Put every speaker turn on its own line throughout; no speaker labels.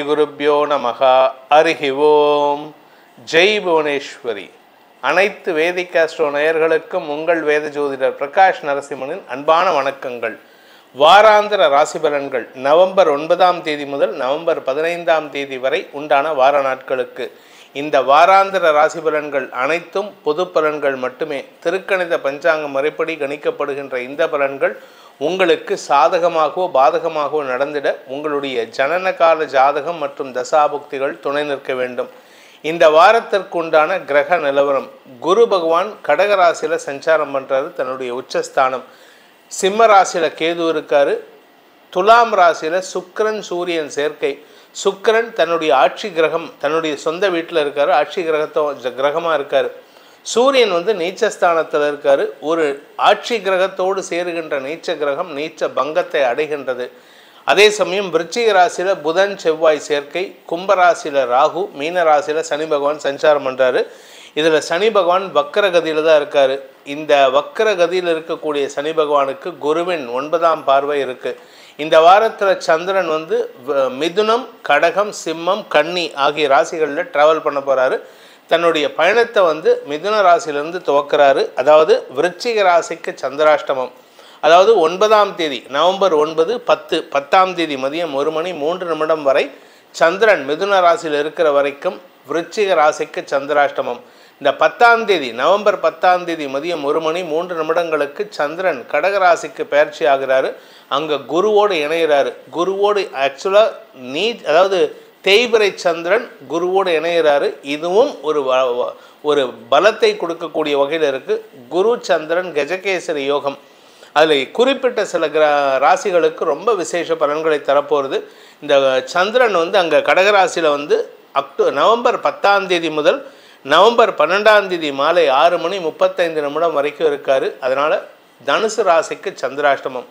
குருப்யோ நமஹ. ஹரிஹி ஓம். ஜெய் புவனேஸ்வரி. அனைத்து வேதிக் ஆஸ்ட்ரோ நேயர்களுக்கும் உங்கள் வேத ஜோதிடர் பிரகாஷ் நரசிம்மனின் அன்பான வணக்கங்கள். வாராந்திர ராசி பலன்கள் நவம்பர் 9ஆம் தேதி முதல் நவம்பர் 15ஆம் தேதி வரை உண்டான வார நாட்களுக்கு. இந்த வாராந்திர ராசி பலன்கள் அனைத்தும் பொது பலன்கள் மட்டுமே. திருக்கணித பஞ்சாங்க முறைப்படி கணிக்கப்படுகின்ற இந்த பலன்கள் உங்களுக்கு சாதகமாகவோ பாதகமாகவோ நடந்திட உங்களுடைய ஜனனகால ஜாதகம் மற்றும் தசாபுக்திகள் துணை நிற்க வேண்டும். இந்த வாரத்திற்கு உண்டான கிரக நிலவரம்: குரு பகவான் கடகராசியில் சஞ்சாரம் பண்ணுறாரு, தன்னுடைய உச்சஸ்தானம். சிம்ம ராசியில் கேது இருக்காரு. துலாம் ராசியில் சுக்கிரன் சூரியன் சேர்க்கை. சுக்கிரன் தன்னுடைய ஆட்சி கிரகம், தன்னுடைய சொந்த வீட்டில் இருக்கார், ஆட்சி கிரகமாக இருக்கார். சூரியன் நீச்சஸ்தானத்தில் இருக்கார். ஒரு ஆட்சி கிரகத்தோடு சேருகின்ற நீச்ச கிரகம் நீச்ச பங்கத்தை அடைகின்றது. அதே சமயம் விருச்சிக ராசியில் புதன் செவ்வாய் சேர்க்கை. கும்பராசியில் ராகு, மீன ராசியில் சனி பகவான் சஞ்சாரம் பண்ணுறாரு. இதில் சனி பகவான் வக்கரகதியில் தான் இருக்கார். இந்த வக்கரகதியில் இருக்கக்கூடிய சனி பகவானுக்கு குருவின் 9ஆம் பார்வை இருக்குது. இந்த வாரத்தில் சந்திரன் மிதுனம், கடகம், சிம்மம், கன்னி ஆகிய ராசிகளில் ட்ராவல் பண்ண போகிறாரு. தன்னுடைய பயணத்தை மிதுன ராசியிலிருந்து துவக்கிறாரு. அதாவது விருச்சிக ராசிக்கு சந்திராஷ்டமம். அதாவது 9ஆம் தேதி நவம்பர் 9, 10, 10ஆம் தேதி மதியம் 1 மணி 3 நிமிடம் வரை சந்திரன் மிதுன ராசியில் இருக்கிற வரைக்கும் விருச்சிக ராசிக்கு சந்திராஷ்டமம். இந்த 10ஆம் தேதி நவம்பர் 10ஆம் தேதி மதியம் 1 மணி 3 நிமிடங்களுக்கு சந்திரன் கடகராசிக்கு பயிற்சி ஆகிறாரு. அங்கே குருவோடு இணைகிறாரு. குருவோடு ஆக்சுவலாக அதாவது தேய்பிரை சந்திரன் குருவோடு இணைகிறாரு. இதுவும் ஒரு பலத்தை கொடுக்கக்கூடிய வகையில் இருக்குது. குரு சந்திரன் கஜகேசரி யோகம். அதில் குறிப்பிட்ட சில ராசிகளுக்கு ரொம்ப விசேஷ பலன்களை தரப்போகிறது. இந்த சந்திரன் அங்கே கடகராசியில் நவம்பர் 10ஆம் தேதி முதல் நவம்பர் 12ஆம் தேதி மாலை 6 மணி 35 நிமிடம் வரைக்கும் இருக்கார். அதனால் தனுசு ராசிக்கு சந்திராஷ்டமம்.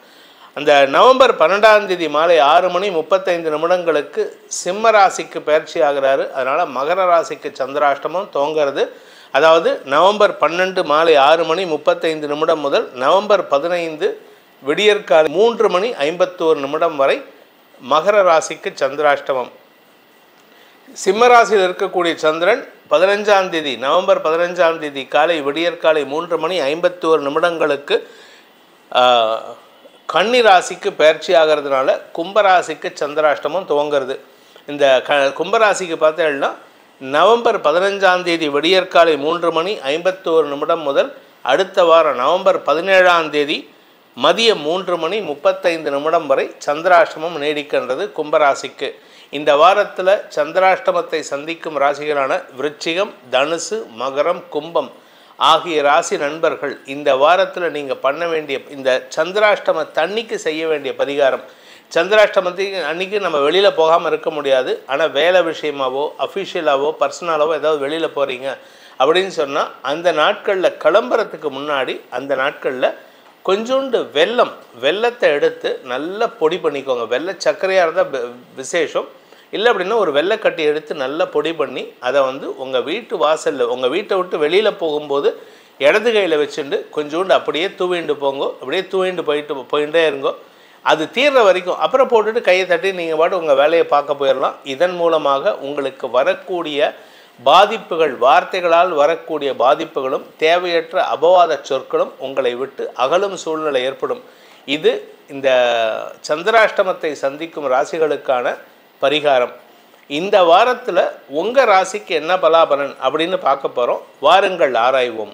அந்த நவம்பர் 12ஆம் தேதி மாலை 6 மணி 35 நிமிடங்களுக்கு சிம்ம ராசிக்கு பயிற்சி ஆகிறாரு. அதனால் மகர ராசிக்கு சந்திராஷ்டமம் துவங்கிறது. அதாவது நவம்பர் 12 மாலை 6 மணி 35 நிமிடம் முதல் நவம்பர் 15 விடியற்காலை 3 மணி 51 நிமிடம் வரை மகர ராசிக்கு சந்திராஷ்டமம். சிம்ம ராசியில் இருக்கக்கூடிய சந்திரன் 15ஆம் தேதி நவம்பர் 15ஆம் தேதி காலை விடியற்காலை 3 மணி 51 நிமிடங்களுக்கு கன்னி ராசிக்கு பயிற்சி ஆகிறதுனால கும்பராசிக்கு சந்திராஷ்டமம் துவங்கிறது. இந்த கும்பராசிக்கு பார்த்தீங்கன்னா நவம்பர் 15ஆம் தேதி விடியற்காலை 3 மணி 51 நிமிடம் முதல் அடுத்த வாரம் நவம்பர் 17ஆம் தேதி மதியம் 3 மணி 35 நிமிடம் வரை சந்திராஷ்டமம் நீடிக்கின்றது கும்பராசிக்கு. இந்த வாரத்தில் சந்திராஷ்டமத்தை சந்திக்கும் ராசிகளான விருச்சிகம், தனுசு, மகரம், கும்பம் ஆகிய ராசி நண்பர்கள் இந்த வாரத்தில் நீங்கள் பண்ண வேண்டிய இந்த சந்திராஷ்டம தண்ணிக்கு செய்ய வேண்டிய பரிகாரம். சந்திராஷ்டமத்துக்கு அன்றைக்கி நம்ம வெளியில் போகாமல் இருக்க முடியாது. ஆனால் வேலை விஷயமாவோ அஃபிஷியலாவோ பர்சனலாவோ ஏதாவது வெளியில் போகிறீங்க அப்படின்னு சொன்னால் அந்த நாட்களில் கிளம்புறதுக்கு முன்னாடி அந்த நாட்களில் கொஞ்சோண்டு வெல்லத்தை எடுத்து நல்லா பொடி பண்ணிக்கோங்க. வெள்ளை சர்க்கரையாக இருந்தால் விசேஷம். இல்லை அப்படின்னா ஒரு வெள்ளைக்கட்டி எடுத்து நல்லா பொடி பண்ணி அதை உங்கள் வீட்டு வாசலில் உங்கள் வீட்டை விட்டு வெளியில் போகும்போது இடது கையில் வச்சுட்டு கொஞ்சோண்டு அப்படியே தூவிண்டு போங்கோ. அப்படியே தூவிண்டு போயிட்டே இருங்கோ. அது தீர்ற வரைக்கும் அப்புறம் போட்டுட்டு கையை தட்டி நீங்கள் பாட்டு உங்கள் வேலையை பார்க்க போயிடலாம். இதன் மூலமாக உங்களுக்கு வரக்கூடிய பாதிப்புகள், வார்த்தைகளால் வரக்கூடிய பாதிப்புகளும் தேவையற்ற அபவாத சொற்களும் உங்களை விட்டு அகலும் சூழ்நிலை ஏற்படும். இது இந்த சந்திராஷ்டமத்தை சந்திக்கும் ராசிகளுக்கான பரிகாரம். இந்த வாரத்தில் உங்கள் ராசிக்கு என்ன பலாபலன் அப்படின்னு பார்க்க போகிறோம். வாருங்கள் ஆராய்வோம்.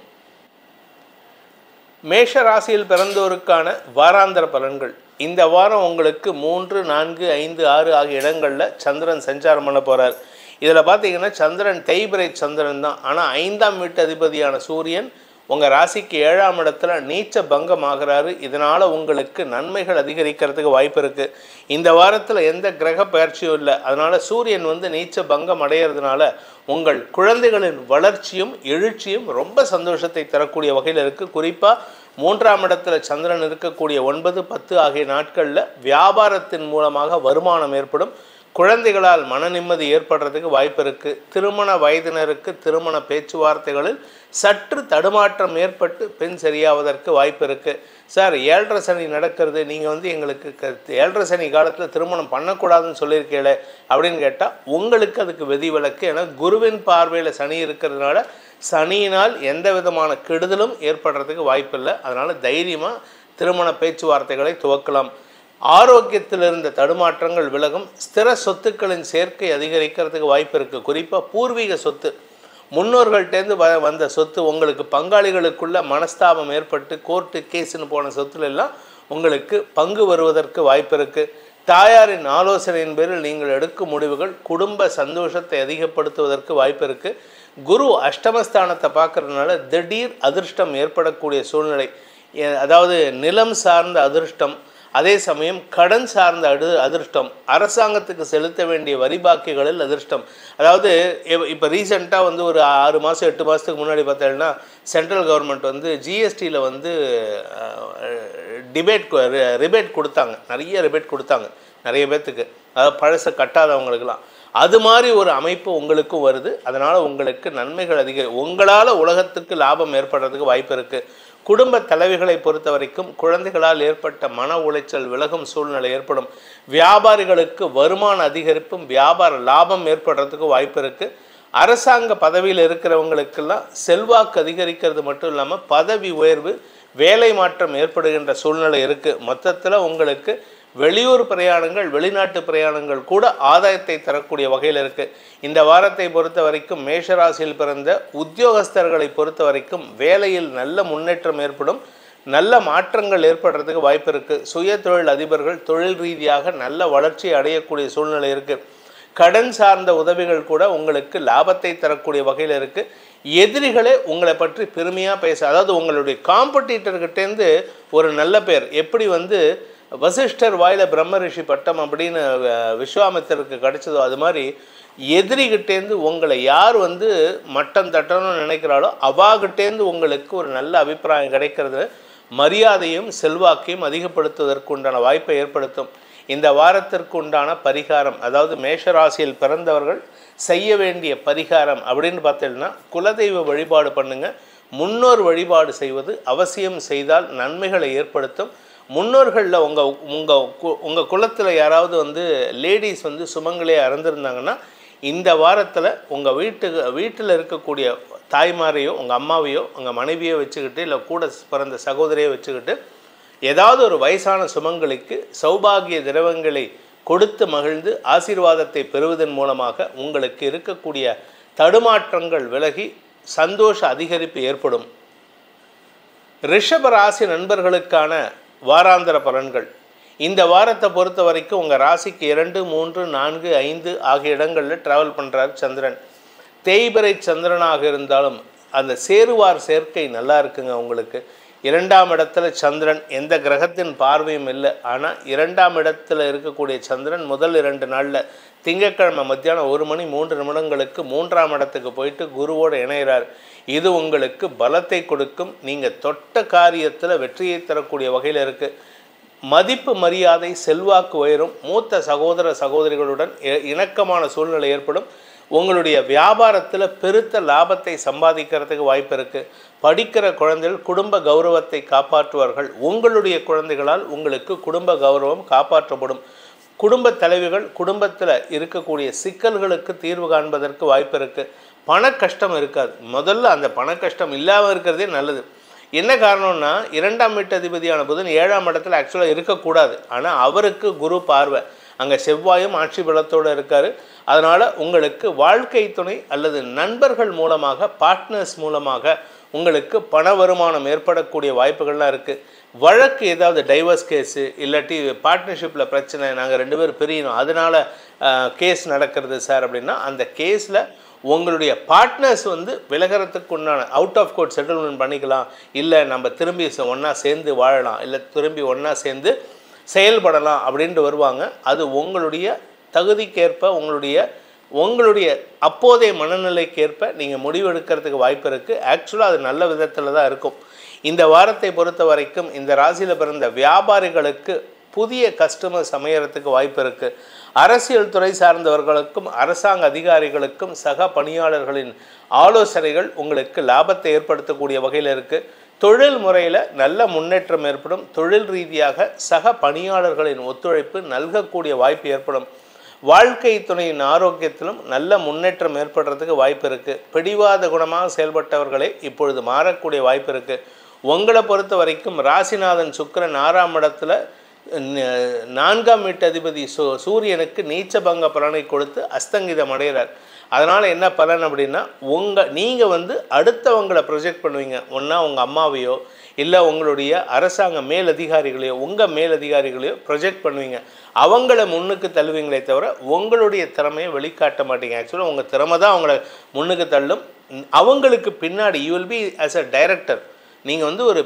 மேஷ ராசியில் பிறந்தோருக்கான வாராந்திர பலன்கள். இந்த வாரம் உங்களுக்கு 3, 4, 5, 6 ஆகிய இடங்களில் சந்திரன் சஞ்சாரம் பண்ண போகிறார். இதில் பார்த்தீங்கன்னா சந்திரன் தேய்பிரை சந்திரன் தான். ஆனால் 5ஆம் வீட்டு அதிபதியான சூரியன் உங்கள் ராசிக்கு 7ஆம் இடத்துல நீச்ச பங்கம் ஆகிறாரு. இதனால் உங்களுக்கு நன்மைகள் அதிகரிக்கிறதுக்கு வாய்ப்பு இருக்குது. இந்த வாரத்தில் எந்த கிரக பயிற்சியும் இல்லை. அதனால் சூரியன் நீச்ச பங்கம் அடைகிறதுனால உங்கள் குழந்தைகளின் வளர்ச்சியும் எழுச்சியும் ரொம்ப சந்தோஷத்தை தரக்கூடிய வகையில் இருக்குது. குறிப்பாக 3ஆம் இடத்துல சந்திரன் இருக்கக்கூடிய 9, 10 ஆகிய நாட்களில் வியாபாரத்தின் மூலமாக வருமானம் ஏற்படும். குழந்தைகளால் மன நிம்மதி ஏற்படுறதுக்கு வாய்ப்பு இருக்குது. திருமண வயதினருக்கு திருமண பேச்சுவார்த்தைகளில் சற்று தடுமாற்றம் ஏற்பட்டு பெண் சரியாவதற்கு வாய்ப்பு இருக்குது. சார் 7.5 சனி நடக்கிறது, நீங்கள் எங்களுக்கு 7.5 சனி காலத்தில் திருமணம் பண்ணக்கூடாதுன்னு சொல்லியிருக்கீங்களே அப்படின்னு கேட்டால் உங்களுக்கு அதுக்கு விதிவிலக்கு. ஏன்னா குருவின் பார்வையில் சனி இருக்கிறதுனால சனியினால் எந்த விதமான கெடுதலும் ஏற்படுறதுக்கு வாய்ப்பு இல்லை. அதனால் தைரியமாக திருமண பேச்சுவார்த்தைகளை துவக்கலாம். ஆரோக்கியத்தில் இருந்த தடுமாற்றங்கள் விலகும். ஸ்திர சொத்துக்களின் சேர்க்கை அதிகரிக்கிறதுக்கு வாய்ப்பு இருக்குது. குறிப்பாக பூர்வீக சொத்து, முன்னோர்கள்டேருந்து வந்த சொத்து, உங்களுக்கு பங்காளிகளுக்குள்ள மனஸ்தாபம் ஏற்பட்டு கோர்ட்டு கேஸுன்னு போன சொத்துல எல்லாம் உங்களுக்கு பங்கு வருவதற்கு வாய்ப்பு இருக்குது. தாயாரின் ஆலோசனையின் பேரில் நீங்கள் எடுக்கும் முடிவுகள் குடும்ப சந்தோஷத்தை அதிகப்படுத்துவதற்கு வாய்ப்பு இருக்குது. குரு அஷ்டமஸ்தானத்தை பார்க்கறதுனால திடீர் அதிர்ஷ்டம் ஏற்படக்கூடிய சூழ்நிலை, அதாவது நிலம் சார்ந்த அதிர்ஷ்டம், அதே சமயம் கடன் சார்ந்த அதிர்ஷ்டம், அரசாங்கத்துக்கு செலுத்த வேண்டிய வரி பாக்கிகளில் அதிர்ஷ்டம். அதாவது இப்போ ரீசெண்டாக ஒரு 6 மாதம் 8 மாதத்துக்கு முன்னாடி பார்த்தீங்கன்னா சென்ட்ரல் கவர்மெண்ட் ஜிஎஸ்டியில் ரிபேட் கொடுத்தாங்க, நிறைய ரிபேட் கொடுத்தாங்க நிறைய பேர்த்துக்கு, அதாவது பழசை கட்டாதவங்களுக்கெல்லாம். அது மாதிரி ஒரு அமைப்பு உங்களுக்கும் வருது. அதனால் உங்களுக்கு நன்மைகள் உங்களால் உலகத்துக்கு லாபம் ஏற்படுறதுக்கு வாய்ப்பு இருக்குது. குடும்ப தலைவிகளை பொறுத்த வரைக்கும் குழந்தைகளால் ஏற்பட்ட மன உளைச்சல் விலகும் சூழ்நிலை ஏற்படும். வியாபாரிகளுக்கு வருமான அதிகரிப்பும் வியாபார லாபம் ஏற்படுறதுக்கு வாய்ப்பு இருக்குது. அரசாங்க பதவியில் இருக்கிறவங்களுக்கெல்லாம் செல்வாக்கு அதிகரிக்கிறது மட்டும் இல்லாமல் பதவி உயர்வு, வேலை மாற்றம் ஏற்படுகின்ற சூழ்நிலை இருக்குது. மொத்தத்தில் உங்களுக்கு வெளியூர் பிரயாணங்கள், வெளிநாட்டு பிரயாணங்கள் கூட ஆதாயத்தை தரக்கூடிய வகையில் இருக்குது. இந்த வாரத்தை பொறுத்த வரைக்கும் மேஷராசியில் பிறந்த உத்தியோகஸ்தர்களை பொறுத்த வரைக்கும் வேலையில் நல்ல முன்னேற்றம் ஏற்படும், நல்ல மாற்றங்கள் ஏற்படுறதுக்கு வாய்ப்பு இருக்குது. சுய தொழில் அதிபர்கள் தொழில் ரீதியாக நல்ல வளர்ச்சி அடையக்கூடிய சூழ்நிலை இருக்குது. கடன் சார்ந்த உதவிகள் கூட உங்களுக்கு லாபத்தை தரக்கூடிய வகையில் இருக்குது. எதிரிகளே உங்களை பற்றி பெருமையாக பேச, அதாவது உங்களுடைய காம்படிட்டர்கிட்டேருந்து ஒரு நல்ல பேர், எப்படி வசிஷ்டர் வாயில பிரம்ம ரிஷி பட்டம் அப்படின்னு விஸ்வாமித்திரருக்கு கிடைச்சதோ அது மாதிரி எதிரிகிட்டேருந்து உங்களை யார் மட்டம் தட்டணும்னு நினைக்கிறாளோ அவாகிட்டேருந்து உங்களுக்கு ஒரு நல்ல அபிப்பிராயம் கிடைக்கிறது. மரியாதையும் செல்வாக்கையும் அதிகப்படுத்துவதற்கு உண்டான வாய்ப்பை ஏற்படுத்தும். இந்த வாரத்திற்கு உண்டான பரிகாரம், அதாவது மேஷராசியில் பிறந்தவர்கள் செய்ய வேண்டிய பரிகாரம் அப்படின்னு பார்த்தீங்கன்னா குலதெய்வ வழிபாடு பண்ணுங்க. முன்னோர் வழிபாடு செய்வது அவசியம், செய்தால் நன்மைகளை ஏற்படுத்தும். முன்னோர்களில் உங்கள் குலத்தில் யாராவது லேடிஸ் சுமங்கலியாக இறந்துருந்தாங்கன்னா இந்த வாரத்தில் உங்கள் வீட்டில் இருக்கக்கூடிய தாய்மாரையோ உங்கள் அம்மாவையோ உங்கள் மனைவியோ வச்சுக்கிட்டு, இல்லை கூட பிறந்த சகோதரியை வச்சுக்கிட்டு ஏதாவது ஒரு வயசான சுமங்கலிக்கு சௌபாகிய திரவங்களை கொடுத்து மகிழ்ந்து ஆசீர்வாதத்தை பெறுவதன் மூலமாக உங்களுக்கு இருக்கக்கூடிய தடுமாற்றங்கள் விலகி சந்தோஷ அதிகரிப்பு ஏற்படும். ரிஷப ராசி நண்பர்களுக்கான வாராந்திர பலன்கள். இந்த வாரத்தை பொறுத்த வரைக்கும் உங்கள் ராசிக்கு 2, 3, 4, 5 ஆகிய இடங்களில் ட்ராவல் பண்ணுறார் சந்திரன். தேய்பிறை சந்திரனாக இருந்தாலும் அந்த சேருவார் சேர்க்கை நல்லா இருக்குங்க. உங்களுக்கு 2ஆம் இடத்துல சந்திரன், எந்த கிரகத்தின் பார்வையும் இல்லை. ஆனால் 2ஆம் இடத்துல இருக்கக்கூடிய சந்திரன் முதல் 2 நாளில் திங்கட்கிழமை மத்தியானம் 1 மணி 3 நிமிடங்களுக்கு 3ஆம் இடத்துக்கு போயிட்டு குருவோடு இணைகிறார். இது உங்களுக்கு பலத்தை கொடுக்கும். நீங்கள் தொட்ட காரியத்தில் வெற்றியை தரக்கூடிய வகையில் இருக்குது. மதிப்பு மரியாதை செல்வாக்கு உயரும். மூத்த சகோதர சகோதரிகளுடன் இணக்கமான சூழ்நிலை ஏற்படும். உங்களுடைய வியாபாரத்தில் பெருத்த லாபத்தை சம்பாதிக்கிறதுக்கு வாய்ப்பு இருக்குது. படிக்கிற குழந்தைகள் குடும்ப கௌரவத்தை காப்பாற்றுவார்கள். உங்களுடைய குழந்தைகளால் உங்களுக்கு குடும்ப கௌரவம் காப்பாற்றப்படும். குடும்ப தலைவிகள் குடும்பத்தில் இருக்கக்கூடிய சிக்கல்களுக்கு தீர்வு காண்பதற்கு வாய்ப்பு இருக்குது. பண கஷ்டம் இருக்காது. முதல்ல அந்த பண கஷ்டம் இல்லாமல் இருக்கிறதே நல்லது. என்ன காரணம்னா 2ஆம் வீட்டதிபதியான புதன் 7ஆம் இடத்துல ஆக்சுவலாக இருக்கக்கூடாது. ஆனால் அவருக்கு குரு பார்வை, அங்கே செவ்வாயும் ஆட்சி பலத்தோடு இருக்கார். அதனால் உங்களுக்கு வாழ்க்கை துணை அல்லது நண்பர்கள் மூலமாக, பார்ட்னர்ஸ் மூலமாக உங்களுக்கு பண வருமானம் ஏற்படக்கூடிய வாய்ப்புகள்லாம் இருக்குது. வழக்கு ஏதாவது டைவர்ஸ் கேஸு, இல்லாட்டி பார்ட்னர்ஷிப்பில் பிரச்சனை, நாங்கள் 2 பேர் பிரியணும் அதனால் கேஸ் நடக்கிறது சார் அப்படின்னா அந்த கேஸில் உங்களுடைய பார்ட்னர்ஸ் விலகிறதுக்கு உண்டான அவுட் ஆஃப் கோர்ட் செட்டில்மெண்ட் பண்ணிக்கலாம். இல்லை நம்ம திரும்பி ஒன்றா சேர்ந்து வாழலாம், இல்லை திரும்பி ஒன்றா சேர்ந்து செயல்படலாம் அப்படின்ட்டு வருவாங்க. அது உங்களுடைய தகுதிக்கேற்ப, உங்களுடைய அப்போதைய மனநிலைக்கேற்ப நீங்கள் முடிவெடுக்கிறதுக்கு வாய்ப்பு இருக்குது. ஆக்சுவலாக அது நல்ல விதத்தில் தான் இருக்கும். இந்த வாரத்தை பொறுத்த வரைக்கும் இந்த ராசியில் பிறந்த வியாபாரிகளுக்கு புதிய கஸ்டமர்ஸ் அமையறதுக்கு வாய்ப்பு இருக்குது. அரசியல் துறை சார்ந்தவர்களுக்கும் அரசாங்க அதிகாரிகளுக்கும் சக பணியாளர்களின் ஆலோசனைகள் உங்களுக்கு லாபத்தை ஏற்படுத்தக்கூடிய வகையில் இருக்குது. தொழில் முறையில் நல்ல முன்னேற்றம் ஏற்படும். தொழில் ரீதியாக சக பணியாளர்களின் ஒத்துழைப்பு நல்கக்கூடிய வாய்ப்பு ஏற்படும். வாழ்க்கை துணையின் ஆரோக்கியத்திலும் நல்ல முன்னேற்றம் ஏற்படுறதுக்கு வாய்ப்பு இருக்குது. பிடிவாத குணமாக செயல்பட்டவர்களே இப்பொழுது மாறக்கூடிய வாய்ப்பு இருக்குது. உங்களை பொறுத்த வரைக்கும் ராசிநாதன் சுக்கிரன் 6ஆம் இடத்துல 4ஆம் வீட்டு அதிபதி சூரியனுக்கு நீச்சபங்க பலனை கொடுத்து அஸ்தங்கிதம் அடைகிறார். அதனால் என்ன பலன் அப்படின்னா, நீங்கள் அடுத்தவங்களை ப்ரொஜெக்ட் பண்ணுவீங்க. ஒன்றா உங்கள் அம்மாவையோ இல்லை உங்களுடைய அரசாங்க மேலதிகாரிகளையோ உங்கள் மேலதிகாரிகளையோ ப்ரொஜெக்ட் பண்ணுவீங்க. அவங்கள முன்னுக்கு தள்ளுவீங்களே தவிர உங்களுடைய திறமையை வெளிக்காட்ட மாட்டீங்க. ஆக்சுவலாக உங்கள் திறமை தான் அவங்கள முன்னுக்கு தள்ளும். அவங்களுக்கு பின்னாடி you will be as a director. நீங்கள் ஒரு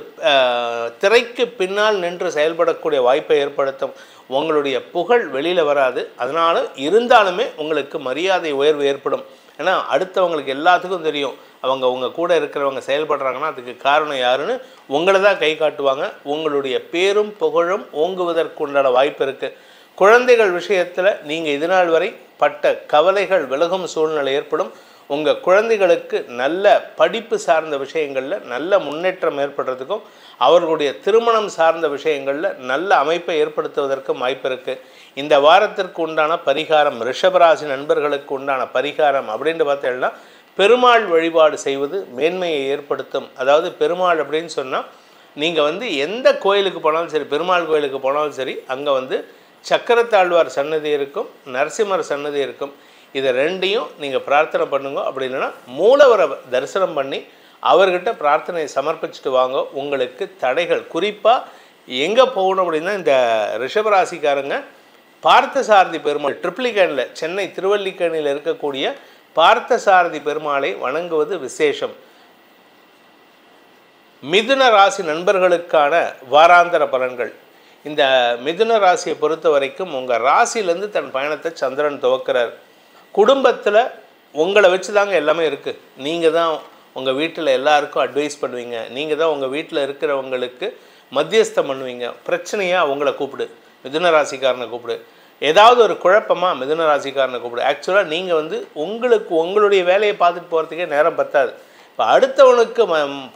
திரைக்கு பின்னால் நின்று செயல்படக்கூடிய வாய்ப்பை ஏற்படுத்தும். உங்களுடைய புகழ் வெளியில் வராது. அதனால் இருந்தாலுமே உங்களுக்கு மரியாதை உயர்வு ஏற்படும். ஏன்னா அடுத்தவங்களுக்கு எல்லாத்துக்கும் தெரியும் அவங்க உங்கள் கூட இருக்கிறவங்க செயல்படுறாங்கன்னா அதுக்கு காரணம் யாருன்னு உங்களை தான் கை காட்டுவாங்க. உங்களுடைய பேரும் புகழும் ஓங்குவதற்குண்டான வாய்ப்பு இருக்குது. குழந்தைகள் விஷயத்தில் நீங்கள் இதுநாள் வரை பட்ட கவலைகள் விலகும் சூழ்நிலை ஏற்படும். உங்கள் குழந்தைகளுக்கு நல்ல படிப்பு சார்ந்த விஷயங்களில் நல்ல முன்னேற்றம் ஏற்படுறதுக்கும் அவர்களுடைய திருமணம் சார்ந்த விஷயங்களில் நல்ல அமைப்பை ஏற்படுத்துவதற்கும் வாய்ப்பு இருக்குது. இந்த வாரத்திற்கு உண்டான பரிகாரம், ரிஷபராசி நண்பர்களுக்கு உண்டான பரிகாரம் அப்படின்னு பார்த்தீங்கன்னா, பெருமாள் வழிபாடு செய்வது மேன்மையை ஏற்படுத்தும். அதாவது பெருமாள் அப்படின்னு சொன்னால் நீங்கள் எந்த கோயிலுக்கு போனாலும் சரி, பெருமாள் கோயிலுக்கு போனாலும் சரி, அங்கே சக்கரத்தாழ்வார் சன்னதி இருக்கும், நரசிம்மர் சன்னதி இருக்கும். இதை ரெண்டையும் நீங்கள் பிரார்த்தனை பண்ணுங்க. அப்படி இல்லைன்னா மூலவரை தரிசனம் பண்ணி அவர்கிட்ட பிரார்த்தனை சமர்ப்பிச்சுட்டு வாங்க. உங்களுக்கு தடைகள் குறிப்பாக எங்கே போகணும் அப்படின்னா, இந்த ரிஷபராசிக்காரங்க பார்த்தசாரதி பெருமாள் ட்ரிப்ளிகேனில் சென்னை திருவல்லிக்கேணியில் இருக்கக்கூடிய பார்த்தசாரதி பெருமாளை வணங்குவது விசேஷம். மிதுன ராசி நண்பர்களுக்கான வாராந்திர பலன்கள். இந்த மிதுன ராசியை பொறுத்த வரைக்கும் உங்கள் ராசியிலேருந்து தன் பயணத்தை சந்திரன் துவக்கிறார். குடும்பத்தில் உங்களை வச்சு தாங்க எல்லாமே இருக்குது. நீங்கள் தான் உங்கள் வீட்டில் எல்லாருக்கும் அட்வைஸ் பண்ணுவீங்க. நீங்கள் தான் உங்கள் வீட்டில் இருக்கிறவங்களுக்கு மத்தியஸ்தம் பண்ணுவீங்க. பிரச்சனையாக அவங்கள கூப்பிடு, மிதுன ராசிக்காரனை கூப்பிடு. ஏதாவது ஒரு குழப்பமாக மிதுன ராசிக்காரனை கூப்பிடு. ஆக்சுவலாக நீங்கள் உங்களுக்கு உங்களுடைய வேலையை பார்த்துட்டு போகிறதுக்கே நேரம் பத்தாது. இப்போ அடுத்தவனுக்கு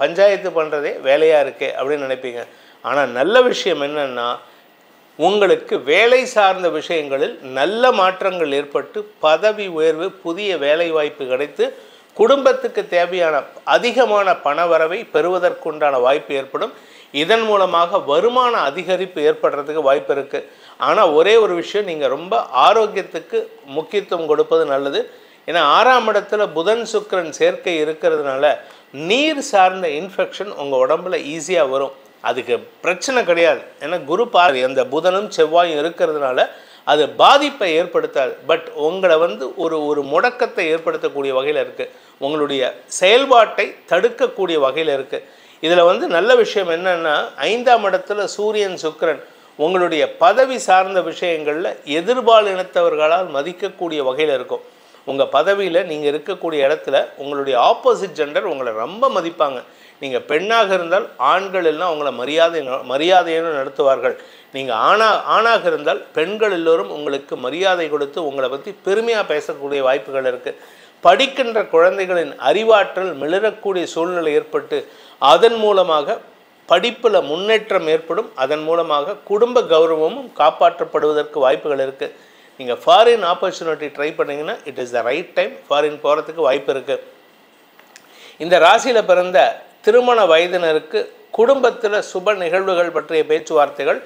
பஞ்சாயத்து பண்ணுறதே வேலையாக இருக்கே அப்படின்னு நினைப்பீங்க. ஆனால் நல்ல விஷயம் என்னென்னா, உங்களுக்கு வேலை சார்ந்த விஷயங்களில் நல்ல மாற்றங்கள் ஏற்பட்டு பதவி உயர்வு, புதிய வேலை வாய்ப்பு கிடைத்து குடும்பத்துக்கு தேவையான அதிகமான பணவரவை பெறுவதற்குண்டான வாய்ப்பு ஏற்படும். இதன் மூலமாக வருமான அதிகரிப்பு ஏற்படுறதுக்கு வாய்ப்பு இருக்குது. ஆனால் ஒரே ஒரு விஷயம், நீங்கள் ரொம்ப ஆரோக்கியத்துக்கு முக்கியத்துவம் கொடுப்பது நல்லது. ஏன்னா 6ஆம் இடத்துல புதன் சுக்கிரன் சேர்க்கை இருக்கிறதுனால நீர் சார்ந்த இன்ஃபெக்ஷன் உங்கள் உடம்புல ஈஸியாக வரும். அதுக்கு பிரச்சனை கிடையாது. ஏன்னா குரு பார்வை அந்த புதனும் செவ்வாயும் இருக்கிறதுனால அது பாதிப்பை ஏற்படுத்தாது. பட் உங்களை ஒரு முடக்கத்தை ஏற்படுத்தக்கூடிய வகையில் இருக்குது. உங்களுடைய செயல்பாட்டை தடுக்கக்கூடிய வகையில் இருக்குது. இதில் நல்ல விஷயம் என்னென்னா, 5ஆம் இடத்துல சூரியன் சுக்கிரன் உங்களுடைய பதவி சார்ந்த விஷயங்களில் எதிர்பாலினத்தவர்களால் மதிக்கக்கூடிய வகையில் இருக்கும். உங்கள் பதவியில் நீங்கள் இருக்கக்கூடிய இடத்துல உங்களுடைய ஆப்போசிட் ஜெண்டர் உங்களை ரொம்ப மதிப்பாங்க. நீங்கள் பெண்ணாக இருந்தால் ஆண்கள் எல்லாம் உங்களை மரியாதையோடு நடத்துவார்கள். நீங்கள் ஆணாக இருந்தால் பெண்கள் எல்லோரும் உங்களுக்கு மரியாதை கொடுத்து உங்களை பற்றி பெருமையாக பேசக்கூடிய வாய்ப்புகள் இருக்குது. படிக்கின்ற குழந்தைகளின் அறிவாற்றல் மிளறக்கூடிய சூழ்நிலை ஏற்பட்டு அதன் மூலமாக படிப்பில் முன்னேற்றம் ஏற்படும். அதன் மூலமாக குடும்ப கௌரவமும் காப்பாற்றப்படுவதற்கு வாய்ப்புகள் இருக்குது. நீங்கள் ஃபாரின் ஆப்பர்ச்சுனிட்டி ட்ரை பண்ணிங்கன்னா it is the right time. Foreign போகிறதுக்கு வாய்ப்பு இருக்குது. இந்த ராசியில் பிறந்த திருமண வயதினருக்கு குடும்பத்தில் சுப நிகழ்வுகள் பற்றிய பேச்சுவார்த்தைகள்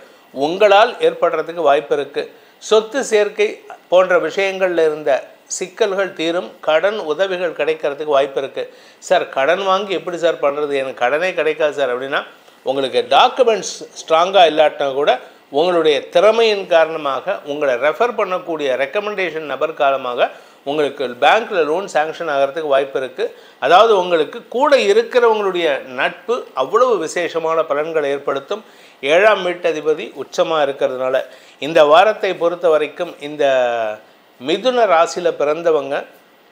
உங்களால் ஏற்படுறதுக்கு வாய்ப்பு இருக்குது. சொத்து சேர்க்கை போன்ற விஷயங்களில் இருந்த சிக்கல்கள் தீரும். கடன் உதவிகள் கிடைக்கிறதுக்கு வாய்ப்பு இருக்குது. சார் கடன் வாங்கி எப்படி சார் பண்ணுறது, எனக்கு கடனே கிடைக்காது சார் அப்படின்னா, உங்களுக்கு டாக்குமெண்ட்ஸ் ஸ்ட்ராங்காக இல்லாட்டினா கூட உங்களுடைய திறமையின் காரணமாக உங்களை ரெஃபர் பண்ணக்கூடிய ரெக்கமெண்டேஷன் நபர் காரணமாக உங்களுக்கு பேங்க்கில் லோன் சாங்ஷன் ஆகிறதுக்கு வாய்ப்பு இருக்குது. அதாவது உங்களுக்கு கூட இருக்கிறவங்களுடைய நட்பு அவ்வளவு விசேஷமான பலன்களை ஏற்படுத்தும். 7ஆம் வீட்டதிபதி உச்சமாக இருக்கிறதுனால இந்த வாரத்தை பொறுத்த வரைக்கும் இந்த மிதுன ராசியில் பிறந்தவங்க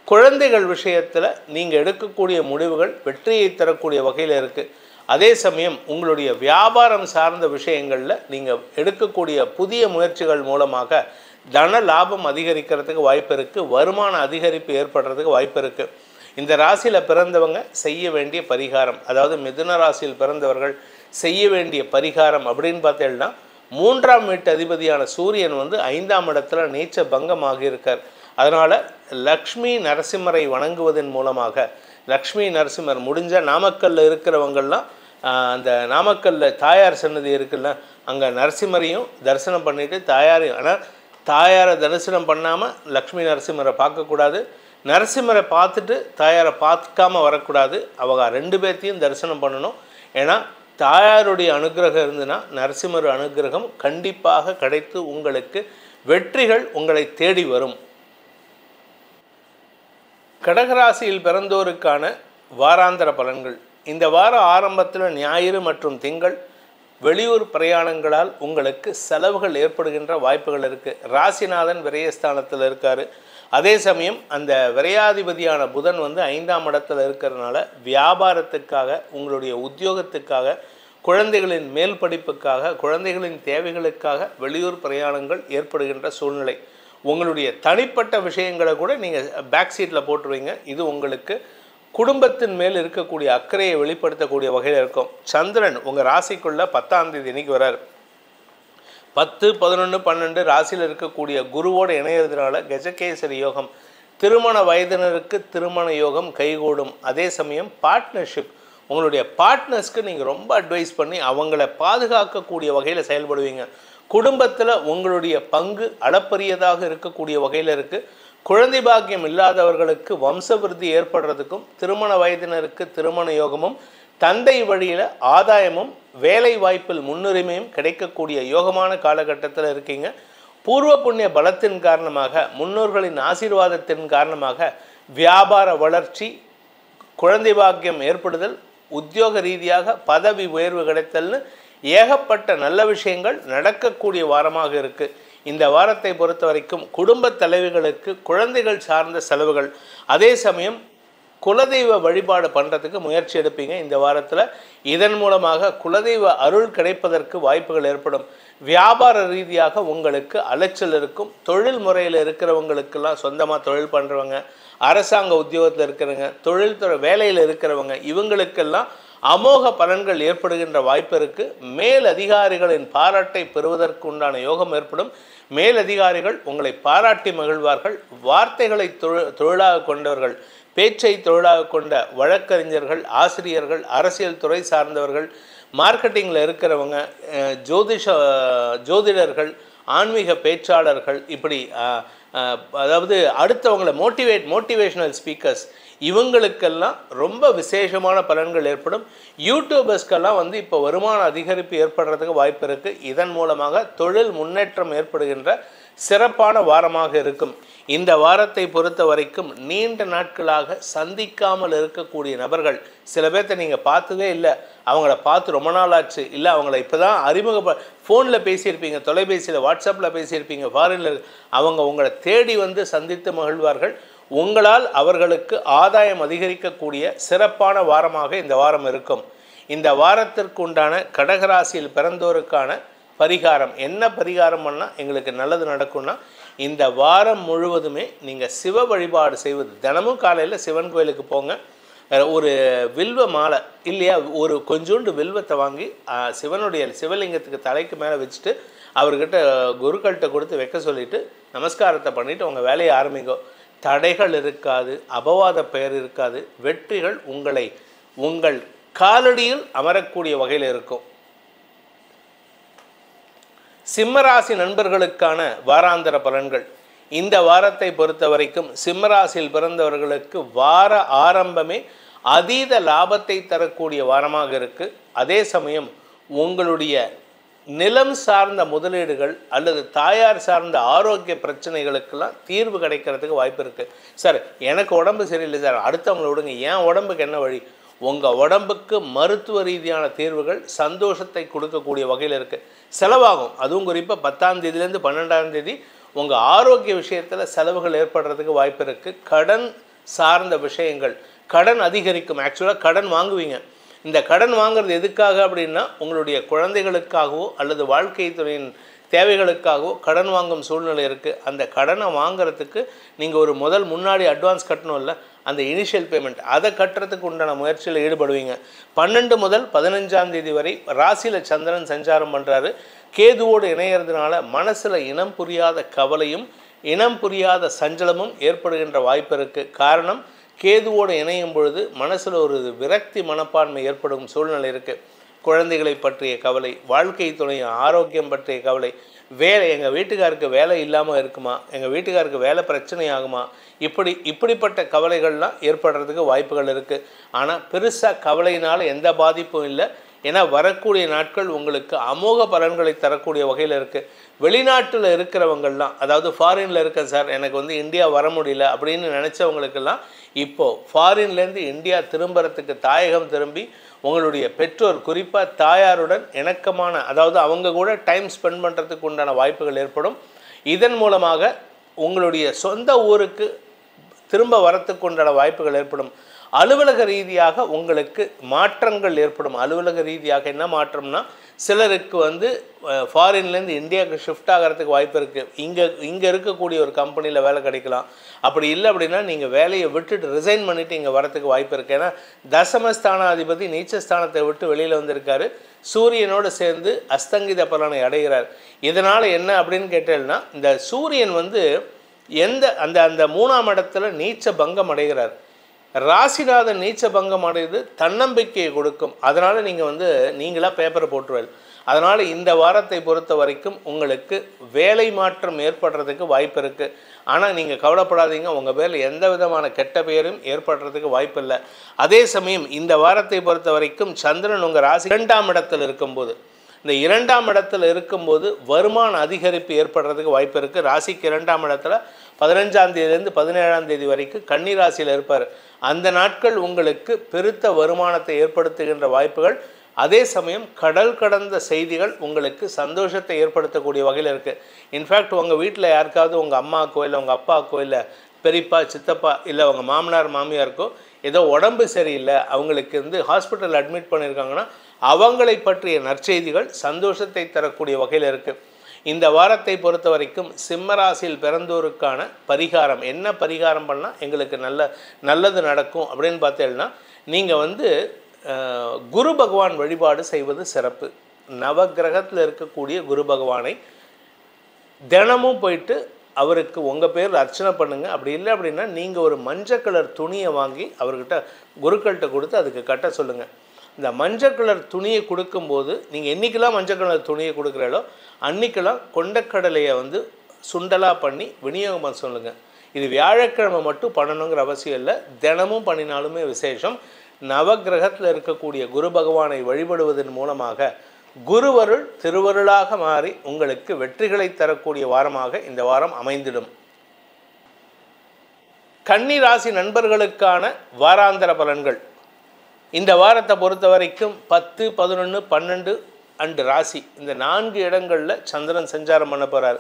குழந்தைகள் விஷயத்தில் நீங்கள் எடுக்கக்கூடிய முடிவுகள் வெற்றியை தரக்கூடிய வகையில் இருக்குது. அதே சமயம் உங்களுடைய வியாபாரம் சார்ந்த விஷயங்களில் நீங்கள் எடுக்கக்கூடிய புதிய முயற்சிகள் மூலமாக தன லாபம் அதிகரிக்கிறதுக்கு வாய்ப்பு இருக்குது. வருமான அதிகரிப்பு ஏற்படுறதுக்கு வாய்ப்பு இருக்குது. இந்த ராசியில் பிறந்தவங்க செய்ய வேண்டிய பரிகாரம், அதாவது மிதுன ராசியில் பிறந்தவர்கள் செய்ய வேண்டிய பரிகாரம் அப்படின்னு பார்த்தீங்கன்னா, 3ஆம் வீட்டு அதிபதியான சூரியன் வந்து 5ஆம் இடத்துல நீச்ச பங்கமாக இருக்கார். அதனால் லக்ஷ்மி நரசிம்மரை வணங்குவதன் மூலமாக, லக்ஷ்மி நரசிம்மர் முடிஞ்ச நாமக்கல்லில் இருக்கிறவங்கள்லாம் அந்த நாமக்கல்லில் தாயார் சன்னதி இருக்குல்ல, அங்கே நரசிம்மரையும் தரிசனம் பண்ணிவிட்டு தாயாரையும், ஆனால் தாயாரை தரிசனம் பண்ணாமல் லக்ஷ்மி நரசிம்மரை பார்க்கக்கூடாது, நரசிம்மரை பார்த்துட்டு தாயாரை பார்க்காம வரக்கூடாது. அவங்க 2 பேர்த்தையும் தரிசனம் பண்ணணும். ஏன்னா தாயாருடைய அனுகிரகம் இருந்துன்னா நரசிம்மர் அனுகிரகம் கண்டிப்பாக கிடைத்து உங்களுக்கு வெற்றிகள் உங்களை தேடி வரும். கடகராசியில் பிறந்தோருக்கான வாராந்திர பலன்கள். இந்த வார ஆரம்பத்தில் ஞாயிறு மற்றும் திங்கள் வெளியூர் பிரயாணங்களால் உங்களுக்கு செலவுகள் ஏற்படுகின்ற வாய்ப்புகள் இருக்குது. ராசிநாதன் விரயஸ்தானத்தில் இருக்கார். அதே சமயம் அந்த விரையாதிபதியான புதன் வந்து 5ஆம் இடத்துல இருக்கிறதுனால வியாபாரத்துக்காக, உங்களுடைய உத்தியோகத்துக்காக, குழந்தைகளின் மேல் படிப்புக்காக, குழந்தைகளின் தேவைகளுக்காக வெளியூர் பிரயாணங்கள் ஏற்படுகின்ற சூழ்நிலை. உங்களுடைய தனிப்பட்ட விஷயங்களை கூட நீங்கள் பேக் சீட்டில் போட்டுருவீங்க. இது உங்களுக்கு குடும்பத்தின் மேல் இருக்கக்கூடிய அக்கறையை வெளிப்படுத்தக்கூடிய வகையில் இருக்கும். சந்திரன் உங்கள் ராசிக்குள்ளே 10ஆம் தேதி இன்னைக்கு வரார். 10, 11, 12 ராசியில் இருக்கக்கூடிய குருவோடு இணையிறதுனால கஜகேசரி யோகம், திருமண வயதினருக்கு திருமண யோகம் கைகூடும். அதே சமயம் பார்ட்னர்ஷிப், உங்களுடைய பார்ட்னர்ஸ்க்கு நீங்கள் ரொம்ப அட்வைஸ் பண்ணி அவங்கள பாதுகாக்கக்கூடிய வகையில் செயல்படுவீங்க. குடும்பத்தில் உங்களுடைய பங்கு அளப்பரியதாக இருக்கக்கூடிய வகையில் இருக்குது. குழந்தை பாக்கியம் இல்லாதவர்களுக்கு வம்சவிருத்தி ஏற்படுறதுக்கும், திருமண வயதினருக்கு திருமண யோகமும், தந்தை வழியில் ஆதாயமும், வேலை வாய்ப்பில் முன்னுரிமையும் கிடைக்கக்கூடிய யோகமான காலகட்டத்தில் இருக்கீங்க. பூர்வ புண்ணிய பலத்தின் காரணமாக, முன்னோர்களின் ஆசீர்வாதத்தின் காரணமாக வியாபார வளர்ச்சி, குழந்தை பாக்கியம் ஏற்படுதல், உத்தியோக ரீதியாக பதவி உயர்வு கிடைத்தல்னு ஏகப்பட்ட நல்ல விஷயங்கள் நடக்கக்கூடிய வாரமாக இருக்குது. இந்த வாரத்தை பொறுத்த வரைக்கும் குடும்ப தலைவிகளுக்கு குழந்தைகள் சார்ந்த செலவுகள், அதே சமயம் குலதெய்வ வழிபாடு பண்ணுறதுக்கு முயற்சி எடுப்பீங்க இந்த வாரத்தில். இதன் மூலமாக குலதெய்வ அருள் கிடைப்பதற்கு வாய்ப்புகள் ஏற்படும். வியாபார ரீதியாக உங்களுக்கு அலைச்சல் இருக்கும். தொழில் முறையில் இருக்கிறவங்களுக்கெல்லாம் சொந்தமாக தொழில் பண்ணுறவங்க, அரசாங்க உத்தியோகத்தில் இருக்கிறவங்க, தொழில்துறை வேலையில் இருக்கிறவங்க, இவங்களுக்கெல்லாம் அமோக பலன்கள் ஏற்படுகின்ற வாய்ப்பு இருக்குது. மேல் அதிகாரிகளின் பாராட்டை பெறுவதற்கு உண்டான யோகம் ஏற்படும். மேலதிகாரிகள் உங்களை பாராட்டி மகிழ்வார்கள். வார்த்தைகளை தொழிலாக கொண்டவர்கள், பேச்சை தொழிலாக கொண்ட வழக்கறிஞர்கள், ஆசிரியர்கள், அரசியல் துறை சார்ந்தவர்கள், மார்க்கெட்டிங்கில் இருக்கிறவங்க, ஜோதிடர்கள், ஆன்மீக பேச்சாளர்கள், இப்படி அதாவது அடுத்தவங்களை மோட்டிவேஷனல் ஸ்பீக்கர்ஸ், இவங்களுக்கெல்லாம் ரொம்ப விசேஷமான பலன்கள் ஏற்படும். யூடியூபர்ஸ்க்கெல்லாம் வந்து இப்போ வருமான அதிகரிப்பு ஏற்படுறதுக்கு வாய்ப்பு இருக்குது. இதன் மூலமாக தொழில் முன்னேற்றம் ஏற்படுகின்ற சிறப்பான வாரமாக இருக்கும். இந்த வாரத்தை பொறுத்த வரைக்கும் நீண்ட நாட்களாக சந்திக்காமல் இருக்கக்கூடிய நபர்கள், சில பேர்த்த நீங்கள் பார்த்ததே இல்லை, அவங்கள பார்த்து ரொம்ப நாள் ஆச்சு, இல்லை அவங்கள இப்போ தான் ஃபோனில் பேசியிருப்பீங்க, தொலைபேசியில் வாட்ஸ்அப்பில் பேசியிருப்பீங்க, ஃபாரினில், அவங்க உங்களை தேடி வந்து சந்தித்து மகிழ்வார்கள். உங்களால் அவர்களுக்கு ஆதாயம் அதிகரிக்கக்கூடிய சிறப்பான வாரமாக இந்த வாரம் இருக்கும். இந்த வாரத்திற்கு உண்டான கடகராசியில் பிறந்தோருக்கான பரிகாரம், என்ன பரிகாரம் பண்ணால் எங்களுக்கு நல்லது நடக்கும்னா, இந்த வாரம் முழுவதுமே நீங்கள் சிவ வழிபாடு செய்வது, தினமும் காலையில் சிவன் கோயிலுக்கு போங்க, ஒரு வில்வ மாலை இல்லையா, ஒரு கொஞ்சோண்டு வில்வத்தை வாங்கி சிவனுடைய சிவலிங்கத்துக்கு தலைக்கு மேலே வச்சுட்டு அவர்கிட்ட குருக்கள்கிட்ட கொடுத்து வைக்க சொல்லிவிட்டு நமஸ்காரத்தை பண்ணிவிட்டு உங்கள் வேலையை ஆரம்பிங்கோ. தடைகள் இருக்காது, அபவாத பெயர் இருக்காது, வெற்றிகள் உங்கள் காலடியில் அமரக்கூடிய வகையில் இருக்கும். சிம்மராசி நண்பர்களுக்கான வாராந்திர பலன்கள். இந்த வாரத்தை பொறுத்த வரைக்கும் சிம்மராசியில் பிறந்தவர்களுக்கு வார ஆரம்பமே அதீத லாபத்தை தரக்கூடிய வாரமாக இருக்குது. அதே சமயம் உங்களுடைய நிலம் சார்ந்த முதலீடுகள் அல்லது தாயார் சார்ந்த ஆரோக்கிய பிரச்சனைகளுக்கெல்லாம் தீர்வு கிடைக்கிறதுக்கு வாய்ப்பு இருக்குது. சார் எனக்கு உடம்பு சரியில்லை சார், அடுத்தவங்களை விடுங்க, என் உடம்புக்கு என்ன வழி? உங்கள் உடம்புக்கு மருத்துவ ரீதியான தீர்வுகள் சந்தோஷத்தை கொடுக்கக்கூடிய வகையில் இருக்குது. செலவாகும், அதுவும் குறிப்பாக 10ஆம் தேதியிலேருந்து 12ஆம் தேதி உங்கள் ஆரோக்கிய விஷயத்தில் செலவுகள் ஏற்படுறதுக்கு வாய்ப்பு இருக்குது. கடன் சார்ந்த விஷயங்கள், கடன் அதிகரிக்கும். ஆக்சுவலாக கடன் வாங்குவீங்க, இந்த கடன் வாங்குறது எதுக்காக அப்படின்னா உங்களுடைய குழந்தைகளுக்காகவோ அல்லது வாழ்க்கை துறையின் தேவைகளுக்காகவோ கடன் வாங்கும் சூழ்நிலை இருக்குது. அந்த கடனை வாங்குறதுக்கு நீங்கள் ஒரு முன்னாடி அட்வான்ஸ் கட்டணும் இல்லை, அந்த இனிஷியல் பேமெண்ட் அதை கட்டுறதுக்கு உண்டான முயற்சியில் ஈடுபடுவீங்க. 12 முதல் 15ஆம் தேதி வரை ராசியில் சந்திரன் சஞ்சாரம் பண்ணுறாரு. கேதுவோடு இணையிறதுனால மனசில் இனம் புரியாத கவலையும் இனம் புரியாத சஞ்சலமும் ஏற்படுகின்ற வாய்ப்பு இருக்குது. காரணம், கேதுவோடு இணையும் பொழுது மனசில் ஒரு விரக்தி மனப்பான்மை ஏற்படும் சூழ்நிலை இருக்குது. குழந்தைகளை பற்றிய கவலை, வாழ்க்கை துணையின் ஆரோக்கியம் பற்றிய கவலை, வேலை, எங்கள் வீட்டுக்காருக்கு வேலை இல்லாமல் இருக்குமா, எங்கள் வீட்டுக்காருக்கு வேலை பிரச்சனை ஆகுமா, இப்படிப்பட்ட கவலைகள்லாம் ஏற்படுறதுக்கு வாய்ப்புகள் இருக்குது. ஆனால் பெருசாக கவலையினால் எந்த பாதிப்பும் இல்லை. ஏன்னா வரக்கூடிய நாட்கள் உங்களுக்கு அமோக பலன்களை தரக்கூடிய வகையில் இருக்குது. வெளிநாட்டில் இருக்கிறவங்கள்லாம், அதாவது ஃபாரினில் இருக்க சார் எனக்கு இந்தியா வர முடியல அப்படின்னு நினச்சவங்களுக்கெல்லாம் இப்போது ஃபாரின்லேருந்து இந்தியா திரும்புறதுக்கு, தாயகம் திரும்பி உங்களுடைய பெற்றோர் குறிப்பாக தாயாருடன் இணக்கமான, அதாவது அவங்க கூட டைம் ஸ்பெண்ட் பண்ணுறதுக்கு உண்டான வாய்ப்புகள் ஏற்படும். இதன் மூலமாக உங்களுடைய சொந்த ஊருக்கு திரும்ப வரத்துக்கு உண்டான வாய்ப்புகள் ஏற்படும். அலுவலக ரீதியாக உங்களுக்கு மாற்றங்கள் ஏற்படும். அலுவலக ரீதியாக என்ன மாற்றம்னா, சிலருக்கு ஃபாரின்லேருந்து இந்தியாவுக்கு ஷிஃப்ட் ஆகிறதுக்கு வாய்ப்பு இருக்குது. இங்கே இருக்கக்கூடிய ஒரு கம்பெனியில் வேலை கிடைக்கலாம். அப்படி இல்லை அப்படின்னா நீங்கள் வேலையை விட்டுட்டு ரிசைன் பண்ணிவிட்டு இங்கே வரத்துக்கு வாய்ப்பு இருக்குது. ஏன்னா தசமஸ்தானாதிபதி நீச்சஸ்தானத்தை விட்டு வெளியில் வந்திருக்காரு. சூரியனோடு சேர்ந்து அஸ்தங்கித பலனை அடைகிறார். இதனால் என்ன அப்படின்னு கேட்டேன்னா, இந்த சூரியன் அந்த 3ஆம் இடத்துல நீச்ச பங்கம் அடைகிறார். ராசிநாதன் நீச்ச பங்கம் அடைந்து தன்னம்பிக்கையை கொடுக்கும். அதனால் நீங்கள் நீங்களாக பேப்பரை போட்டுருவீங்க. அதனால் இந்த வாரத்தை பொறுத்த வரைக்கும் உங்களுக்கு வேலை மாற்றம் ஏற்படுறதுக்கு வாய்ப்பு இருக்குது. ஆனால் நீங்கள் கவலைப்படாதீங்க, உங்கள் பேரில் எந்த விதமான கெட்ட பெயரும் ஏற்படுறதுக்கு வாய்ப்பு இல்லை. அதே சமயம் இந்த வாரத்தை பொறுத்த வரைக்கும் சந்திரன் உங்கள் ராசி 2ஆம் இடத்தில் இருக்கும்போது, இந்த 2ஆம் இடத்துல இருக்கும்போது வருமான அதிகரிப்பு ஏற்படுறதுக்கு வாய்ப்பு இருக்குது. ராசிக்கு 2ஆம் இடத்துல 15ஆம் தேதியிலேருந்து 17ஆம் தேதி வரைக்கும் கன்னி ராசியில் இருப்பார். அந்த நாட்கள் உங்களுக்கு பெருத்த வருமானத்தை ஏற்படுத்துகின்ற வாய்ப்புகள். அதே சமயம் கடல் கடந்த செய்திகள் உங்களுக்கு சந்தோஷத்தை ஏற்படுத்தக்கூடிய வகையில் இருக்குது. இன்ஃபேக்ட் உங்கள் வீட்டில் யாருக்காவது உங்கள் அம்மாக்கோ இல்லை உங்கள் அப்பாக்கோ இல்லை பெரியப்பா சித்தப்பா இல்லை உங்கள் மாமனார் மாமியாருக்கோ ஏதோ உடம்பு சரியில்லை, அவங்களுக்கு ஹாஸ்பிட்டல் அட்மிட் பண்ணியிருக்காங்கன்னா அவங்களை பற்றிய நற்செய்திகள் சந்தோஷத்தை தரக்கூடிய வகையில் இருக்குது. இந்த வாரத்தை பொறுத்த வரைக்கும் சிம்மராசியில் பிறந்தோருக்கான பரிகாரம் என்ன பரிகாரம் பண்ணால் எங்களுக்கு நல்லது நடக்கும் அப்படின்னு பார்த்தீங்கன்னா, நீங்கள் குரு பகவான் வழிபாடு செய்வது சிறப்பு. நவகிரகத்தில் இருக்கக்கூடிய குரு பகவானை தினமும் போயிட்டு அவருக்கு உங்கள் பேர் அர்ச்சனை பண்ணுங்கள். அப்படி இல்லை அப்படின்னா நீங்கள் ஒரு மஞ்சள் கலர் துணியை வாங்கி அவர்கிட்ட குருக்கள்கிட்ட கொடுத்து அதுக்கு கட்ட சொல்லுங்கள். இந்த மஞ்சள் கலர் துணியை கொடுக்கும்போது நீங்கள் என்றைக்கெல்லாம் மஞ்சள் கலர் துணியை கொடுக்குறாலோ அன்றைக்கெல்லாம் கொண்டக்கடலையை சுண்டலாக பண்ணி விநியோகம் பண்ண சொல்லுங்கள். இது வியாழக்கிழமை மட்டும் பண்ணணுங்கிற அவசியம் இல்லை, தினமும் பண்ணினாலுமே விசேஷம். நவகிரகத்தில் இருக்கக்கூடிய குரு பகவானை வழிபடுவதன் மூலமாக குருவருள் திருவருளாக மாறி உங்களுக்கு வெற்றிகளை தரக்கூடிய வாரமாக இந்த வாரம் அமைந்திடும். கன்னி ராசி நண்பர்களுக்கான வாராந்திர பலன்கள். இந்த வாரத்தை பொறுத்த வரைக்கும் 10, 11, 12 அண்டு ராசி இந்த 4 இடங்களில் சந்திரன் சஞ்சாரம் பண்ண போகிறார்.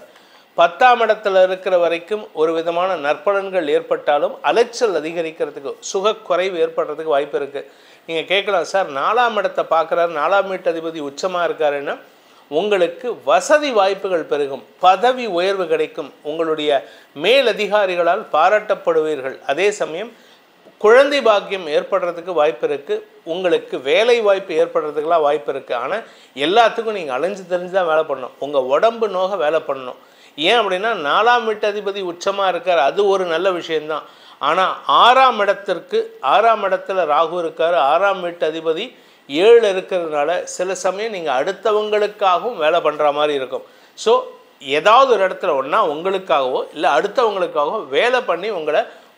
10ஆம் இடத்துல இருக்கிற வரைக்கும் ஒரு விதமான நற்பலன்கள் ஏற்பட்டாலும் அலைச்சல் அதிகரிக்கிறதுக்கு, சுகக்குறைவு ஏற்படுறதுக்கு வாய்ப்பு இருக்குது. நீங்கள் கேட்கலாம், சார் 4ஆம் இடத்தை பார்க்குறாரு, 4ஆம் வீட்டு அதிபதி உச்சமாக இருக்காருன்னா உங்களுக்கு வசதி வாய்ப்புகள் பெருகும், பதவி உயர்வு கிடைக்கும், உங்களுடைய மேலதிகாரிகளால் பாராட்டப்படுவீர்கள். அதே சமயம் குழந்தை பாக்கியம் ஏற்படுறதுக்கு வாய்ப்பு இருக்குது, உங்களுக்கு வேலை வாய்ப்பு ஏற்படுறதுக்கெலாம் வாய்ப்பு இருக்குது. ஆனால் எல்லாத்துக்கும் நீங்கள் அலைஞ்சு தெரிஞ்சு தான் வேலை பண்ணணும், உங்கள் உடம்பு நோக வேலை பண்ணணும். ஏன் அப்படின்னா 4ஆம் வீட்டு அதிபதி உச்சமாக இருக்கார், அது ஒரு நல்ல விஷயந்தான். ஆனால் 6ஆம் இடத்துல ராகு இருக்கார், 6ஆம் வீட்டு அதிபதி 7 இருக்கிறதுனால சில சமயம் நீங்கள் அடுத்தவங்களுக்காகவும் வேலை பண்ணுற மாதிரி இருக்கும். ஸோ ஏதாவது ஒரு இடத்துல ஒன்றா உங்களுக்காகவோ இல்லை அடுத்தவங்களுக்காகவோ வேலை பண்ணி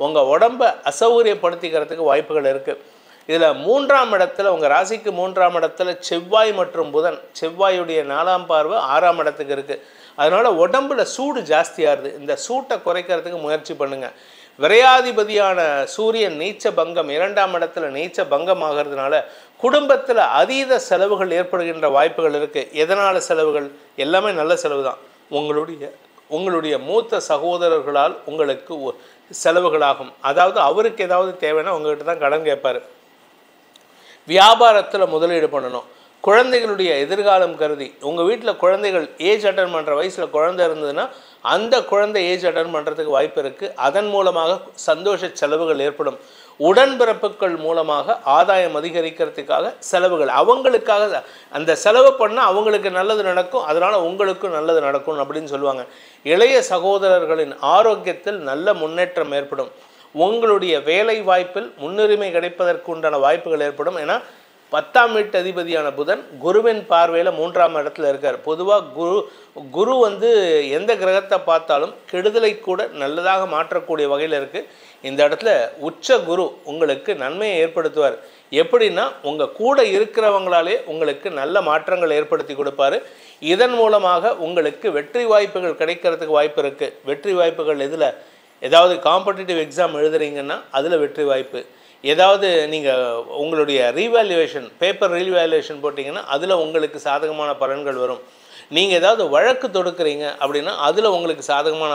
உங்கள் உடம்பை அசௌகரியப்படுத்திக்கிறதுக்கு வாய்ப்புகள் இருக்குது. இதில் 3ஆம் இடத்துல உங்கள் ராசிக்கு 3ஆம் இடத்துல செவ்வாய் மற்றும் புதன், செவ்வாயுடைய 4ஆம் பார்வை 6ஆம் இடத்துக்கு இருக்குது. அதனால் உடம்புல சூடு ஜாஸ்தியாகுது. இந்த சூட்டை குறைக்கிறதுக்கு முயற்சி பண்ணுங்கள். விரையாதிபதியான சூரியன் நீச்ச பங்கம் 2ஆம் இடத்துல நீச்ச பங்கம் ஆகிறதுனால குடும்பத்தில் அதீத செலவுகள் ஏற்படுகின்ற வாய்ப்புகள் இருக்குது. எதனால் செலவுகள்? எல்லாமே நல்ல செலவு தான். உங்களுடைய மூத்த சகோதரர்களால் உங்களுக்கு செலவுகளாகும். அதாவது அவருக்கு ஏதாவது தேவைன்னா உங்கள்கிட்ட தான் கடன் கேட்பார். வியாபாரத்தில் முதலீடு பண்ணணும். குழந்தைகளுடைய எதிர்காலம் கருதி உங்கள் வீட்டில் குழந்தைகள் ஏஜ் அட்டன் பண்ணுற வயசில் குழந்தை இருந்ததுன்னா அந்த குழந்தை ஏஜ் அட்டன் பண்ணுறதுக்கு வாய்ப்பு இருக்குது. அதன் மூலமாக சந்தோஷ செலவுகள் ஏற்படும். உடன்பிறப்புகள் மூலமாக ஆதாயம் அதிகரிக்கிறதுக்காக செலவுகள், அவங்களுக்காக அந்த செலவு பண்ணால் அவங்களுக்கு நல்லது நடக்கும், அதனால் உங்களுக்கும் நல்லது நடக்கும் அப்படின்னு சொல்லுவாங்க. இளைய சகோதரர்களின் ஆரோக்கியத்தில் நல்ல முன்னேற்றம் ஏற்படும். உங்களுடைய வேலை வாய்ப்பில் முன்னுரிமை கிடைப்பதற்கு உண்டான வாய்ப்புகள் ஏற்படும். ஏன்னா 10ஆம் வீட்டு அதிபதியான புதன் குருவின் பார்வையில் 3ஆம் இடத்துல இருக்கார். பொதுவாக குரு வந்து எந்த கிரகத்தை பார்த்தாலும் கெடுதலை கூட நல்லதாக மாற்றக்கூடிய வகையில் இருக்குது. இந்த இடத்துல உச்ச குரு உங்களுக்கு நன்மையை ஏற்படுத்துவார். எப்படின்னா உங்கள் கூட இருக்கிறவங்களாலே உங்களுக்கு நல்ல மாற்றங்கள் ஏற்படுத்தி கொடுப்பார். இதன் மூலமாக உங்களுக்கு வெற்றி வாய்ப்புகள் கிடைக்கிறதுக்கு வாய்ப்பு இருக்குது. வெற்றி வாய்ப்புகள் எதில்? ஏதாவது காம்படிட்டிவ் எக்ஸாம் எழுதுறீங்கன்னா அதில் வெற்றி வாய்ப்பு. ஏதாவது நீங்கள் உங்களுடைய ரீவேல்யூவேஷன் பேப்பர் ரீவேல்யூவேஷன் போட்டிங்கன்னா அதில் உங்களுக்கு சாதகமான பலன்கள் வரும். நீங்கள் ஏதாவது வழக்கு தொடுக்கிறீங்க அப்படின்னா அதில் உங்களுக்கு சாதகமான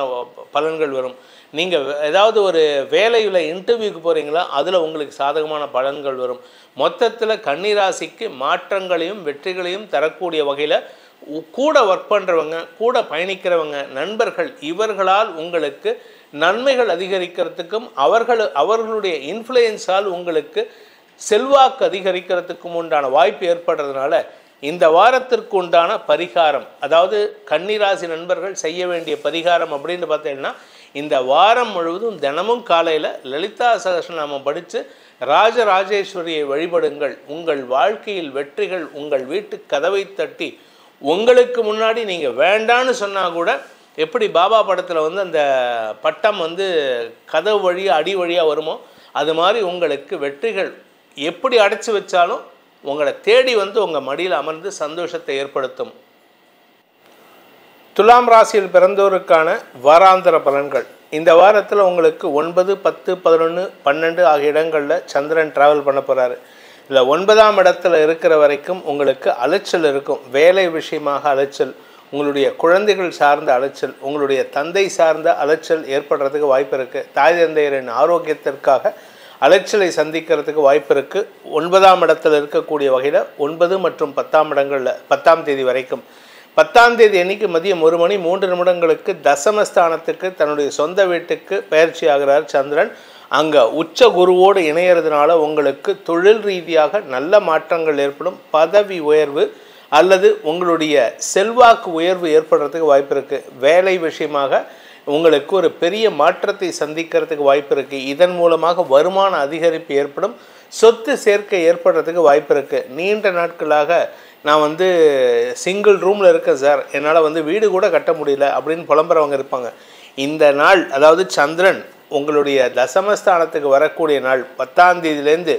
பலன்கள் வரும். நீங்கள் ஏதாவது ஒரு வேலையில் இன்டர்வியூக்கு போகிறீங்களா அதில் உங்களுக்கு சாதகமான பலன்கள் வரும். மொத்தத்தில் கன்னிராசிக்கு மாற்றங்களையும் வெற்றிகளையும் தரக்கூடிய வகையில் கூட ஒர்க் பண்ணுறவங்க, கூட பயணிக்கிறவங்க, நண்பர்கள், இவர்களால் உங்களுக்கு நன்மைகள் அதிகரிக்கிறதுக்கும் அவர்களுடைய இன்ஃப்ளூயன்ஸால் உங்களுக்கு செல்வாக்கு அதிகரிக்கிறதுக்கும் உண்டான வாய்ப்பு ஏற்படுறதுனால இந்த வாரத்திற்கு உண்டான பரிகாரம், அதாவது கன்னிராசி நண்பர்கள் செய்ய வேண்டிய பரிகாரம் அப்படின்னு பார்த்தீங்கன்னா, இந்த வாரம் முழுவதும் தினமும் காலையில் லலிதா சகஸ்ரநாமம் படித்து ராஜராஜேஸ்வரியை வழிபடுங்கள். உங்கள் வாழ்க்கையில் வெற்றிகள் உங்கள் வீட்டு கதவை தட்டி உங்களுக்கு முன்னாடி நீங்கள் வேண்டான்னு சொன்னால் கூட, எப்படி பாபா படத்தில் வந்து அந்த பட்டம் வந்து கதவு வழியாக அடி வழியாக வருமோ அது மாதிரி உங்களுக்கு வெற்றிகள் எப்படி அடைச்சி வச்சாலும் உங்களை தேடி வந்து உங்கள் மடியில் அமர்ந்து சந்தோஷத்தை ஏற்படுத்தும். துலாம் ராசியில் பிறந்தோருக்கான வாராந்திர பலன்கள். இந்த வாரத்தில் உங்களுக்கு 9, 10, 11, 12 ஆகிய இடங்களில் சந்திரன் ட்ராவல் பண்ண போகிறாரு. இல்லை 9ஆம் இடத்துல இருக்கிற வரைக்கும் உங்களுக்கு அலைச்சல் இருக்கும். வேலை விஷயமாக அலைச்சல், உங்களுடைய குழந்தைகள் சார்ந்த அலைச்சல், உங்களுடைய தந்தை சார்ந்த அலைச்சல் ஏற்படுறதுக்கு வாய்ப்பு இருக்குது. தாய் தந்தையரின் ஆரோக்கியத்திற்காக அலைச்சலை சந்திக்கிறதுக்கு வாய்ப்பு இருக்குது. 9ஆம் இடத்தில் இருக்கக்கூடிய வகையில் 9 மற்றும் 10ஆம் இடங்களில் 10ஆம் தேதி வரைக்கும். 10ஆம் தேதி அன்னைக்கு மதியம் 1:03 தசமஸ்தானத்துக்கு தன்னுடைய சொந்த வீட்டுக்கு பயிற்சி ஆகிறார் சந்திரன். அங்கே உச்ச குருவோடு இணையறதுனால உங்களுக்கு தொழில் ரீதியாக நல்ல மாற்றங்கள் ஏற்படும். பதவி உயர்வு அல்லது உங்களுடைய செல்வாக்கு உயர்வு ஏற்படுறதுக்கு வாய்ப்பு இருக்குது. வேலை விஷயமாக உங்களுக்கு ஒரு பெரிய மாற்றத்தை சந்திக்கிறதுக்கு வாய்ப்பு இருக்குது. இதன் மூலமாக வருமான அதிகரிப்பு ஏற்படும். சொத்து சேர்க்கை ஏற்படுறதுக்கு வாய்ப்பு இருக்குது. நீண்ட நாட்களாக நான் வந்து சிங்கிள் ரூமில் இருக்கேன் சார், என்னால் வந்து வீடு கூட கட்ட முடியல அப்படின்னு புலம்புறவங்க இருப்பாங்க. இந்த நாள், அதாவது சந்திரன் உங்களுடைய தசமஸ்தானத்துக்கு வரக்கூடிய நாள் 10ஆம் தேதியிலேருந்து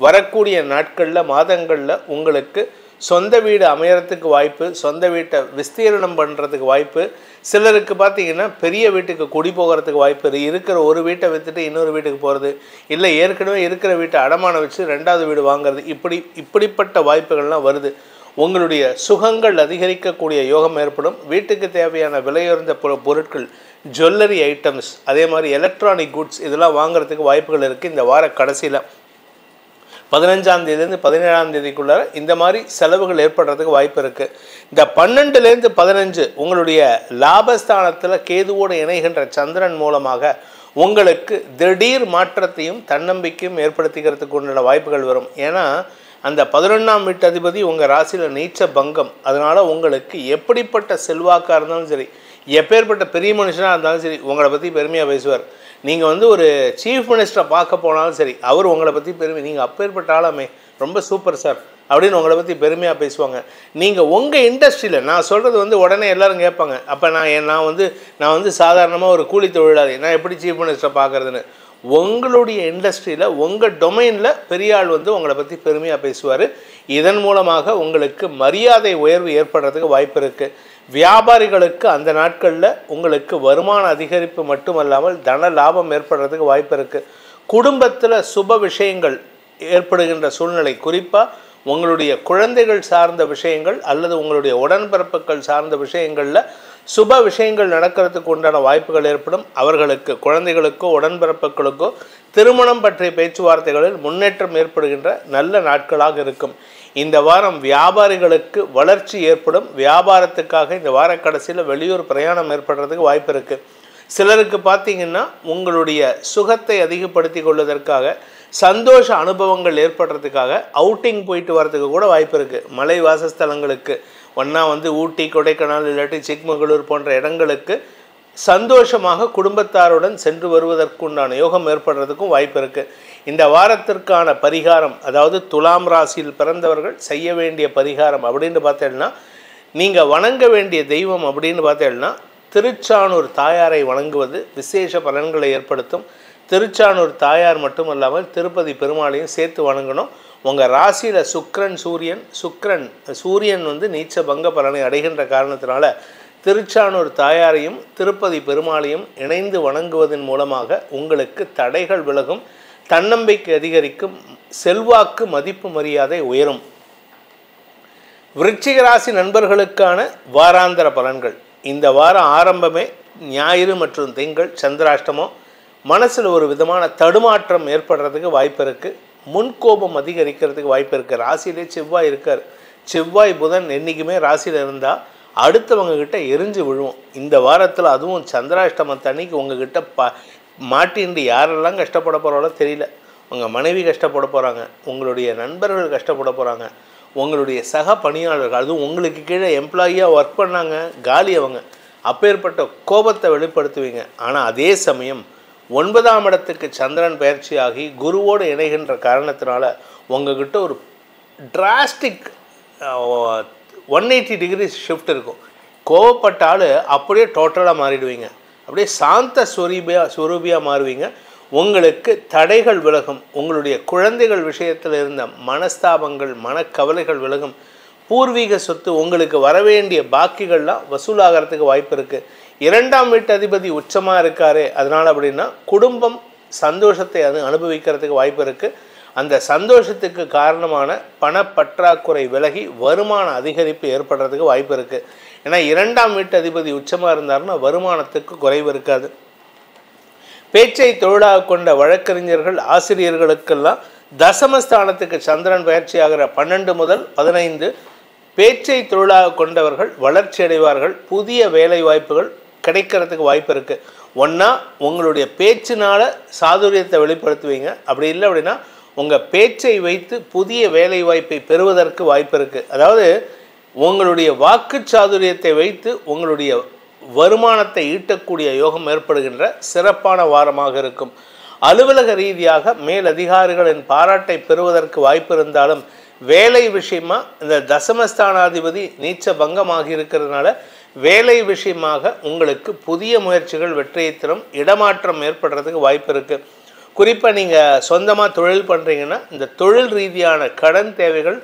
வரக்கூடிய நாட்களில் மாதங்களில் உங்களுக்கு சொந்த வீடு அமையறதுக்கு வாய்ப்பு, சொந்த வீட்டை விஸ்தீரணம் பண்ணுறதுக்கு வாய்ப்பு. சிலருக்கு பார்த்திங்கன்னா பெரிய வீட்டுக்கு குடி போகிறதுக்கு வாய்ப்பு, இருக்கிற ஒரு வீட்டை விற்றுட்டு இன்னொரு வீட்டுக்கு போகிறது, இல்லை ஏற்கனவே இருக்கிற வீட்டை அடமானம் வச்சு 2வது வீடு வாங்கிறது, இப்படிப்பட்ட வாய்ப்புகள்லாம் வருது. உங்களுடைய சுகங்கள் அதிகரிக்கக்கூடிய யோகம் ஏற்படும். வீட்டுக்கு தேவையான விலையுயர்ந்த பொருட்கள், ஜுவல்லரி ஐட்டம்ஸ், அதே மாதிரி எலக்ட்ரானிக் குட்ஸ் இதெல்லாம் வாங்குறதுக்கு வாய்ப்புகள் இருக்குது. இந்த வார கடைசியில் 15ஆம் தேதியிலேருந்து 17ஆம் தேதிக்குள்ளார இந்த மாதிரி செலவுகள் ஏற்படுறதுக்கு வாய்ப்பு இருக்குது. இந்த 12லேருந்து 15 உங்களுடைய லாபஸ்தானத்தில் கேதுவோடு இணைகின்ற சந்திரன் மூலமாக உங்களுக்கு திடீர் மாற்றத்தையும் தன்னம்பிக்கையும் ஏற்படுத்திக்கிறதுக்கு உண்டான வாய்ப்புகள் வரும். ஏன்னா அந்த 11ஆம் வீட்டு அதிபதி உங்கள் ராசியில் நீச்ச பங்கம். அதனால் உங்களுக்கு எப்படிப்பட்ட செல்வாக்காக இருந்தாலும் சரி, எப்பேற்பட்ட பெரிய மனுஷனாக இருந்தாலும் சரி, உங்களை பற்றி பெருமையாக பேசுவார். நீங்கள் வந்து ஒரு சீஃப் மினிஸ்டரை பார்க்க போனாலும் சரி, அவர் உங்களை பற்றி நீங்கள் அப்பேற்பட்ட ஆளாமே, ரொம்ப சூப்பர் சார் அப்படின்னு உங்களை பற்றி பெருமையாக பேசுவாங்க. நீங்கள் உங்கள் இண்டஸ்ட்ரியில், நான் சொல்கிறது வந்து உடனே எல்லோரும் கேட்பாங்க, அப்போ நான் வந்து சாதாரணமாக ஒரு கூலி தொழிலாளி, நான் எப்படி சீஃப் மினிஸ்டரை பார்க்குறதுன்னு. உங்களுடைய இண்டஸ்ட்ரியில் உங்கள் டொமைனில் பெரிய ஆள் வந்து உங்களை பற்றி பெருமையாக பேசுவார். இதன் மூலமாக உங்களுக்கு மரியாதை உயர்வு ஏற்படுறதுக்கு வாய்ப்பு இருக்குது. வியாபாரிகளுக்கு அந்த நாட்களில் உங்களுக்கு வருமான அதிகரிப்பு மட்டுமல்லாமல் தன லாபம் ஏற்படுறதுக்கு வாய்ப்பு இருக்குது. குடும்பத்தில் சுப விஷயங்கள் ஏற்படுகின்ற சூழ்நிலை, குறிப்பாக உங்களுடைய குழந்தைகள் சார்ந்த விஷயங்கள் அல்லது உங்களுடைய உடன்பிறப்புகள் சார்ந்த விஷயங்களில் சுப விஷயங்கள் நடக்கிறதுக்கு உண்டான வாய்ப்புகள் ஏற்படும். அவர்களுக்கு குழந்தைகளுக்கோ உடன்பிறப்புகளுக்கோ திருமணம் பற்றிய பேச்சுவார்த்தைகளில் முன்னேற்றம் ஏற்படுகின்ற நல்ல நாட்களாக இருக்கும். இந்த வாரம் வியாபாரிகளுக்கு வளர்ச்சி ஏற்படும். வியாபாரத்துக்காக இந்த வார கடைசியில் வெளியூர் பிரயாணம் ஏற்படுறதுக்கு வாய்ப்பு இருக்குது. சிலருக்கு பார்த்திங்கன்னா உங்களுடைய சுகத்தை அதிகப்படுத்தி கொள்வதற்காக சந்தோஷ அனுபவங்கள் ஏற்படுறதுக்காக அவுட்டிங் போயிட்டு வரதுக்கு கூட வாய்ப்பு இருக்குது. மலை வாசஸ்தலங்களுக்கு ஒன்றா ஊட்டி, கொடைக்கானல் இல்லாட்டி சிக்மகளூர் போன்ற இடங்களுக்கு சந்தோஷமாக குடும்பத்தாருடன் சென்று வருவதற்குண்டான யோகம் ஏற்படுறதுக்கும் வாய்ப்பு இருக்குது. இந்த வாரத்திற்கான பரிகாரம், அதாவது துலாம் ராசியில் பிறந்தவர்கள் செய்ய வேண்டிய பரிகாரம் அப்படின்னு பார்த்தேன்னா, நீங்கள் வணங்க வேண்டிய தெய்வம் அப்படின்னு பார்த்தேன்னா திருச்சானூர் தாயாரை வணங்குவது விசேஷ பலன்களை ஏற்படுத்தும். திருச்சானூர் தாயார் மட்டும் இல்லாமல் திருப்பதி பெருமாளையும் சேர்த்து வணங்கணும். உங்கள் ராசியில் சூரியன் நீச்ச பங்க பலனை அடைகின்ற காரணத்தினால திருச்சானூர் தாயாரையும் திருப்பதி பெருமாளையும் இணைந்து வணங்குவதன் மூலமாக உங்களுக்கு தடைகள் விலகும், தன்னம்பிக்கை அதிகரிக்கும், செல்வாக்கு மதிப்பு மரியாதை உயரும். விருச்சிக ராசி நண்பர்களுக்கான வாராந்திர பலன்கள். இந்த வாரம் ஆரம்பமே ஞாயிறு மற்றும் திங்கள் சந்திராஷ்டமம். மனசில் ஒரு விதமான தடுமாற்றம் ஏற்படுறதுக்கு வாய்ப்பு இருக்குது. முன்கோபம் அதிகரிக்கிறதுக்கு வாய்ப்பு இருக்குது. ராசியிலே செவ்வாய் இருக்கார். செவ்வாய் புதன் என்றைக்குமே ராசியில் இருந்தால் அடுத்தவங்கக்கிட்ட எரிஞ்சு விழுவோம். இந்த வாரத்தில் அதுவும் சந்திராஷ்டமத்தன்னைக்கு உங்ககிட்ட மாட்டின்றி யாரெல்லாம் கஷ்டப்பட போகிறாலோ தெரியல. உங்கள் மனைவி கஷ்டப்பட போகிறாங்க, உங்களுடைய நண்பர்கள் கஷ்டப்பட போகிறாங்க, உங்களுடைய சக பணியாளர்கள், அதுவும் உங்களுக்கு கீழே எம்ப்ளாயியாக ஒர்க் பண்ணாங்க, காலி அவங்க, அப்பேற்பட்ட கோபத்தை வெளிப்படுத்துவீங்க. ஆனால் அதே சமயம் 9ஆம் இடத்துக்கு சந்திரன் பயிற்சியாகி குருவோடு இணைகின்ற காரணத்தினால உங்ககிட்ட ஒரு டிராஸ்டிக் 180 டிகிரி ஷிஃப்ட் இருக்கும். கோவப்பட்டால் அப்படியே டோட்டலாக மாறிடுவீங்க. அப்படியே சாந்த ஸ்வரூபியாக மாறுவீங்க. உங்களுக்கு தடைகள் விலகும். உங்களுடைய குழந்தைகள் விஷயத்தில் இருந்த மனஸ்தாபங்கள், மனக்கவலைகள் விலகும். பூர்வீக சொத்து, உங்களுக்கு வரவேண்டிய பாக்கிகள்லாம் வசூலாகிறதுக்கு வாய்ப்பு இருக்குது. 2ஆம் வீட்டு அதிபதி உச்சமாக இருக்காரு. அதனால் அப்படின்னா குடும்பம் சந்தோஷத்தை அனுபவிக்கிறதுக்கு வாய்ப்பு இருக்குது. அந்த சந்தோஷத்துக்கு காரணமான பணப்பற்றாக்குறை விலகி வருமான அதிகரிப்பு ஏற்படுறதுக்கு வாய்ப்பு இருக்குது. ஏன்னா 2ஆம் வீட்டு அதிபதி உச்சமாக இருந்தாருன்னா வருமானத்துக்கு குறைவு இருக்காது. பேச்சை தொழிலாக கொண்ட வழக்கறிஞர்கள், ஆசிரியர்களுக்கெல்லாம் தசமஸ்தானத்துக்கு சந்திரன் பயிற்சியாகிற 12 முதல் 15 பேச்சை தொழிலாக கொண்டவர்கள் வளர்ச்சி அடைவார்கள். புதிய வேலை வாய்ப்புகள் கிடைக்கிறதுக்கு வாய்ப்பு இருக்குது. ஒன்றா உங்களுடைய பேச்சினால் சாதுரியத்தை வெளிப்படுத்துவீங்க. அப்படி இல்லை அப்படின்னா உங்கள் பேச்சை வைத்து புதிய வேலை வாய்ப்பை பெறுவதற்கு வாய்ப்பு இருக்குது. அதாவது உங்களுடைய வாக்கு சாதுரியத்தை வைத்து உங்களுடைய வருமானத்தை ஈட்டக்கூடிய யோகம் ஏற்படுகின்ற சிறப்பான வாரமாக இருக்கும். அலுவலக ரீதியாக மேல் அதிகாரிகளின் பாராட்டை பெறுவதற்கு வாய்ப்பு இருந்தாலும் வேலை விஷயமா இந்த தசமஸ்தானாதிபதி நீச்ச பங்கமாகி இருக்கிறதுனால வேலை விஷயமாக உங்களுக்கு புதிய முயற்சிகள் வெற்றியை தரும். இடமாற்றம் ஏற்படுறதுக்கு வாய்ப்பு இருக்குது. குறிப்பாக நீங்கள் சொந்தமாக தொழில் பண்ணுறீங்கன்னா இந்த தொழில் ரீதியான கடன் தேவைகள்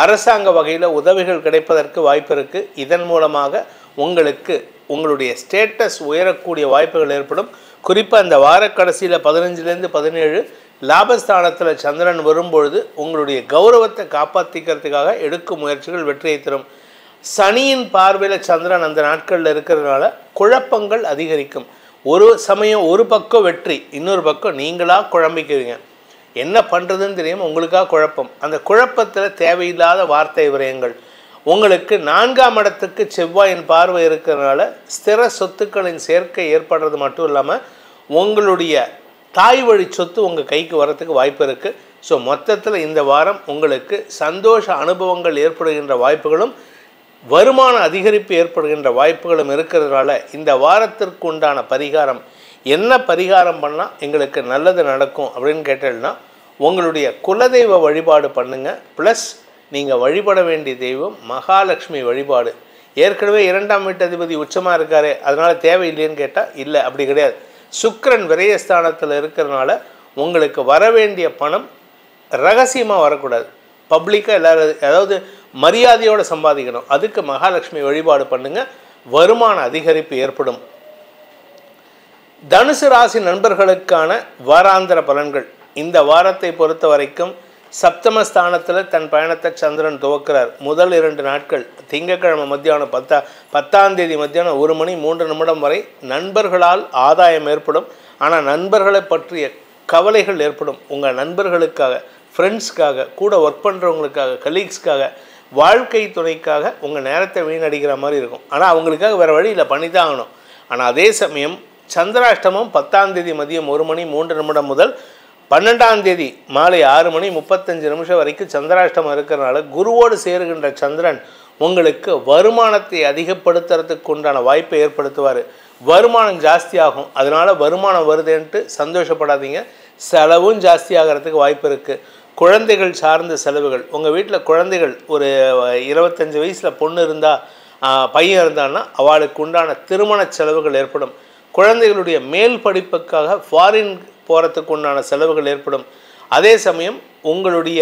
அரசாங்க வகையில் உதவிகள் கிடைப்பதற்கு வாய்ப்பு இருக்குது. இதன் மூலமாக உங்களுக்கு உங்களுடைய ஸ்டேட்டஸ் உயரக்கூடிய வாய்ப்புகள் ஏற்படும். குறிப்பாக இந்த வார கடைசியில் 15லேருந்து 17 லாபஸ்தானத்தில் சந்திரன் வரும்பொழுது உங்களுடைய கௌரவத்தை காப்பாற்றிக்கிறதுக்காக எடுக்கும் முயற்சிகள் வெற்றியை தரும். சனியின் பார்வையில் சந்திரன் அந்த நாட்களில் இருக்கிறதுனால குழப்பங்கள் அதிகரிக்கும். ஒரு சமயம் ஒரு பக்கம் வெற்றி, இன்னொரு பக்கம் நீங்களாக குழம்பிக்குவீங்க. என்ன பண்ணுறதுன்னு தெரியாமல் உங்களுக்காக குழப்பம். அந்த குழப்பத்தில் தேவையில்லாத வார்த்தை விரயங்கள். உங்களுக்கு 4ஆம் இடத்துக்கு செவ்வாயின் பார்வை இருக்கிறதுனால ஸ்திர சொத்துக்களின் சேர்க்கை ஏற்படுறது மட்டும் இல்லாமல் உங்களுடைய தாய் வழி சொத்து உங்கள் கைக்கு வரத்துக்கு வாய்ப்பு இருக்குது. ஸோ மொத்தத்தில் இந்த வாரம் உங்களுக்கு சந்தோஷ அனுபவங்கள் ஏற்படுகின்ற வாய்ப்புகளும் வருமான அதிகரிப்பு ஏற்படுகின்ற வாய்ப்புகளும் இருக்கிறதுனால இந்த வாரத்திற்கு உண்டான பரிகாரம் என்ன பரிகாரம் பண்ணால் எங்களுக்கு நல்லது நடக்கும் அப்படின்னு கேட்டீங்கன்னா உங்களுடைய குலதெய்வ வழிபாடு பண்ணுங்கள். ப்ளஸ் நீங்கள் வழிபட வேண்டிய தெய்வம் மகாலட்சுமி வழிபாடு. ஏற்கனவே 2ஆம் வீட்டு அதிபதி உச்சமாக இருக்காரு, அதனால் தேவையில்லைன்னு கேட்டால் இல்லை, அப்படி கிடையாது. சுக்கிரன் விரயஸ்தானத்தில் இருக்கிறதுனால உங்களுக்கு வர வேண்டிய பணம் ரகசியமாக வரக்கூடாது, பப்ளிக்காக எல்லோரும் அதாவது மரியாதையோடு சம்பாதிக்கணும். அதுக்கு மகாலட்சுமி வழிபாடு பண்ணுங்கள், வருமான அதிகரிப்பு ஏற்படும். தனுசு ராசி நண்பர்களுக்கான வாராந்திர பலன்கள். இந்த வாரத்தை பொறுத்த வரைக்கும் சப்தமஸ்தானத்தில் தன் பயணத்தை சந்திரன் துவக்கிறார். முதல் 2 நாட்கள் திங்கட்கிழமை மத்தியானம் 10ஆம் தேதி மத்தியானம் 1 மணி 3 நிமிடம் வரை நண்பர்களால் ஆதாயம் ஏற்படும். ஆனால் நண்பர்களை பற்றிய கவலைகள் ஏற்படும். உங்கள் நண்பர்களுக்காக, ஃப்ரெண்ட்ஸ்க்காக, கூட ஒர்க் பண்ணுறவங்களுக்காக, கலீக்ஸ்க்காக, வாழ்க்கை துணைக்காக உங்கள் நேரத்தை வீணடிக்கிற மாதிரி இருக்கும். ஆனால் அவங்களுக்காக வேறு வழியில் பண்ணி தான் ஆகணும். ஆனால் அதே சமயம் சந்திராஷ்டமம் 10ஆம் தேதி மதியம் 1 மணி 3 நிமிடம் முதல் 12ஆம் தேதி மாலை 6 மணி 35 நிமிஷம் வரைக்கும் சந்திராஷ்டமம் இருக்கிறனால குருவோடு சேருகின்ற சந்திரன் உங்களுக்கு வருமானத்தை அதிகப்படுத்துறதுக்கு உண்டான வாய்ப்பை ஏற்படுத்துவார். வருமானம் ஜாஸ்தியாகும். அதனால் வருமானம் வருதுன்ட்டு சந்தோஷப்படாதீங்க. செலவும் ஜாஸ்தி ஆகிறதுக்கு வாய்ப்பு இருக்குது. குழந்தைகள் சார்ந்த செலவுகள், உங்கள் வீட்டில் குழந்தைகள் ஒரு 25 வயசில் பொண்ணு இருந்தால் பையன் இருந்தான்னா அவளுக்கு உண்டான திருமண செலவுகள் ஏற்படும். குழந்தைகளுடைய மேல் படிப்புக்காக ஃபாரின் போகிறதுக்கு உண்டான செலவுகள் ஏற்படும். அதே சமயம் உங்களுடைய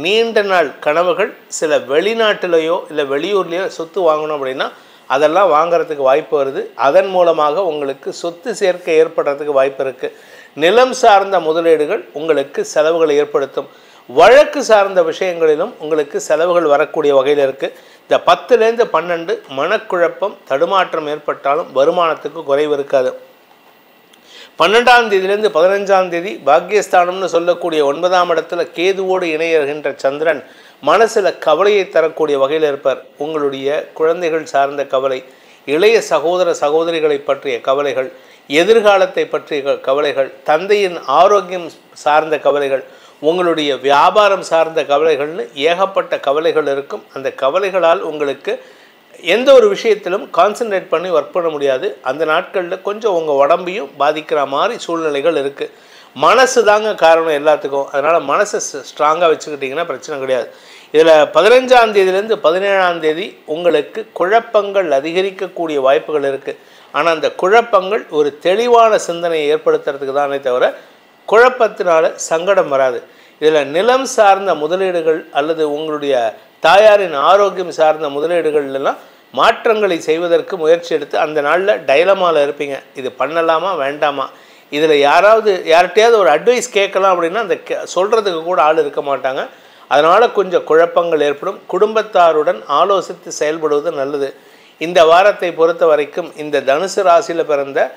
நீண்ட நாள் கனவுகள் சில வெளிநாட்டிலையோ இல்லை வெளியூர்லேயோ சொத்து வாங்கணும் அப்படின்னா அதெல்லாம் வாங்கிறதுக்கு வாய்ப்பு வருது. அதன் மூலமாக உங்களுக்கு சொத்து சேர்க்கை ஏற்படுறதுக்கு வாய்ப்பு இருக்குது. நிலம் சார்ந்த முதலீடுகள் உங்களுக்கு செலவுகளை ஏற்படுத்தும். வழக்கு சார்ந்த விஷயங்களிலும் உங்களுக்கு செலவுகள் வரக்கூடிய வகையில் இருக்குது. இந்த 10லேருந்து 12 மனக்குழப்பம் தடுமாற்றம் ஏற்பட்டாலும் வருமானத்துக்கு குறைவு இருக்காது. 12ஆம் தேதியிலேருந்து 15ஆம் தேதி பாக்கியஸ்தானம்னு சொல்லக்கூடிய 9ஆம் இடத்துல கேதுவோடு இணைகின்ற சந்திரன் மனசில் கவலையை தரக்கூடிய வகையில் இருப்பார். உங்களுடைய குழந்தைகள் சார்ந்த கவலை, இளைய சகோதர சகோதரிகளை பற்றிய கவலைகள், எதிர்காலத்தை பற்றிய கவலைகள், தந்தையின் ஆரோக்கியம் சார்ந்த கவலைகள், உங்களுடைய வியாபாரம் சார்ந்த கவலைகள்னு ஏகப்பட்ட கவலைகள் இருக்கும். அந்த கவலைகளால் உங்களுக்கு எந்த ஒரு விஷயத்திலும் கான்சன்ட்ரேட் பண்ணி ஒர்க் பண்ண முடியாது. அந்த நாட்களில் கொஞ்சம் உங்கள் உடம்பையும் பாதிக்கிற மாதிரி சூழ்நிலைகள் இருக்குது. மனசு தாங்க காரணம் எல்லாத்துக்கும். அதனால் மனசை ஸ்ட்ராங்காக வச்சுக்கிட்டிங்கன்னா பிரச்சனை கிடையாது. இதில் 15ஆம் தேதியிலேருந்து 17ஆம் தேதி உங்களுக்கு குழப்பங்கள் அதிகரிக்கக்கூடிய வாய்ப்புகள் இருக்குது. ஆனால் அந்த குழப்பங்கள் ஒரு தெளிவான சிந்தனையை ஏற்படுத்துறதுக்கு தானே தவிர குழப்பத்தினால சங்கடம் வராது. இதில் நிலம் சார்ந்த முதலீடுகள் அல்லது உங்களுடைய தாயாரின் ஆரோக்கியம் சார்ந்த முதலீடுகள்லாம் மாற்றங்களை செய்வதற்கு முயற்சி எடுத்து அந்த நாளில் டைலமாவில் இருப்பீங்க. இது பண்ணலாமா வேண்டாமா, இதில் யார்கிட்டையாவது ஒரு அட்வைஸ் கேட்கலாம் அப்படின்னா அந்த சொல்கிறதுக்கு கூட ஆள் இருக்க மாட்டாங்க. அதனால் கொஞ்சம் குழப்பங்கள் ஏற்படும். குடும்பத்தாருடன் ஆலோசித்து செயல்படுவது நல்லது. இந்த வாரத்தை பொறுத்த வரைக்கும் இந்த தனுசு ராசியில் பிறந்த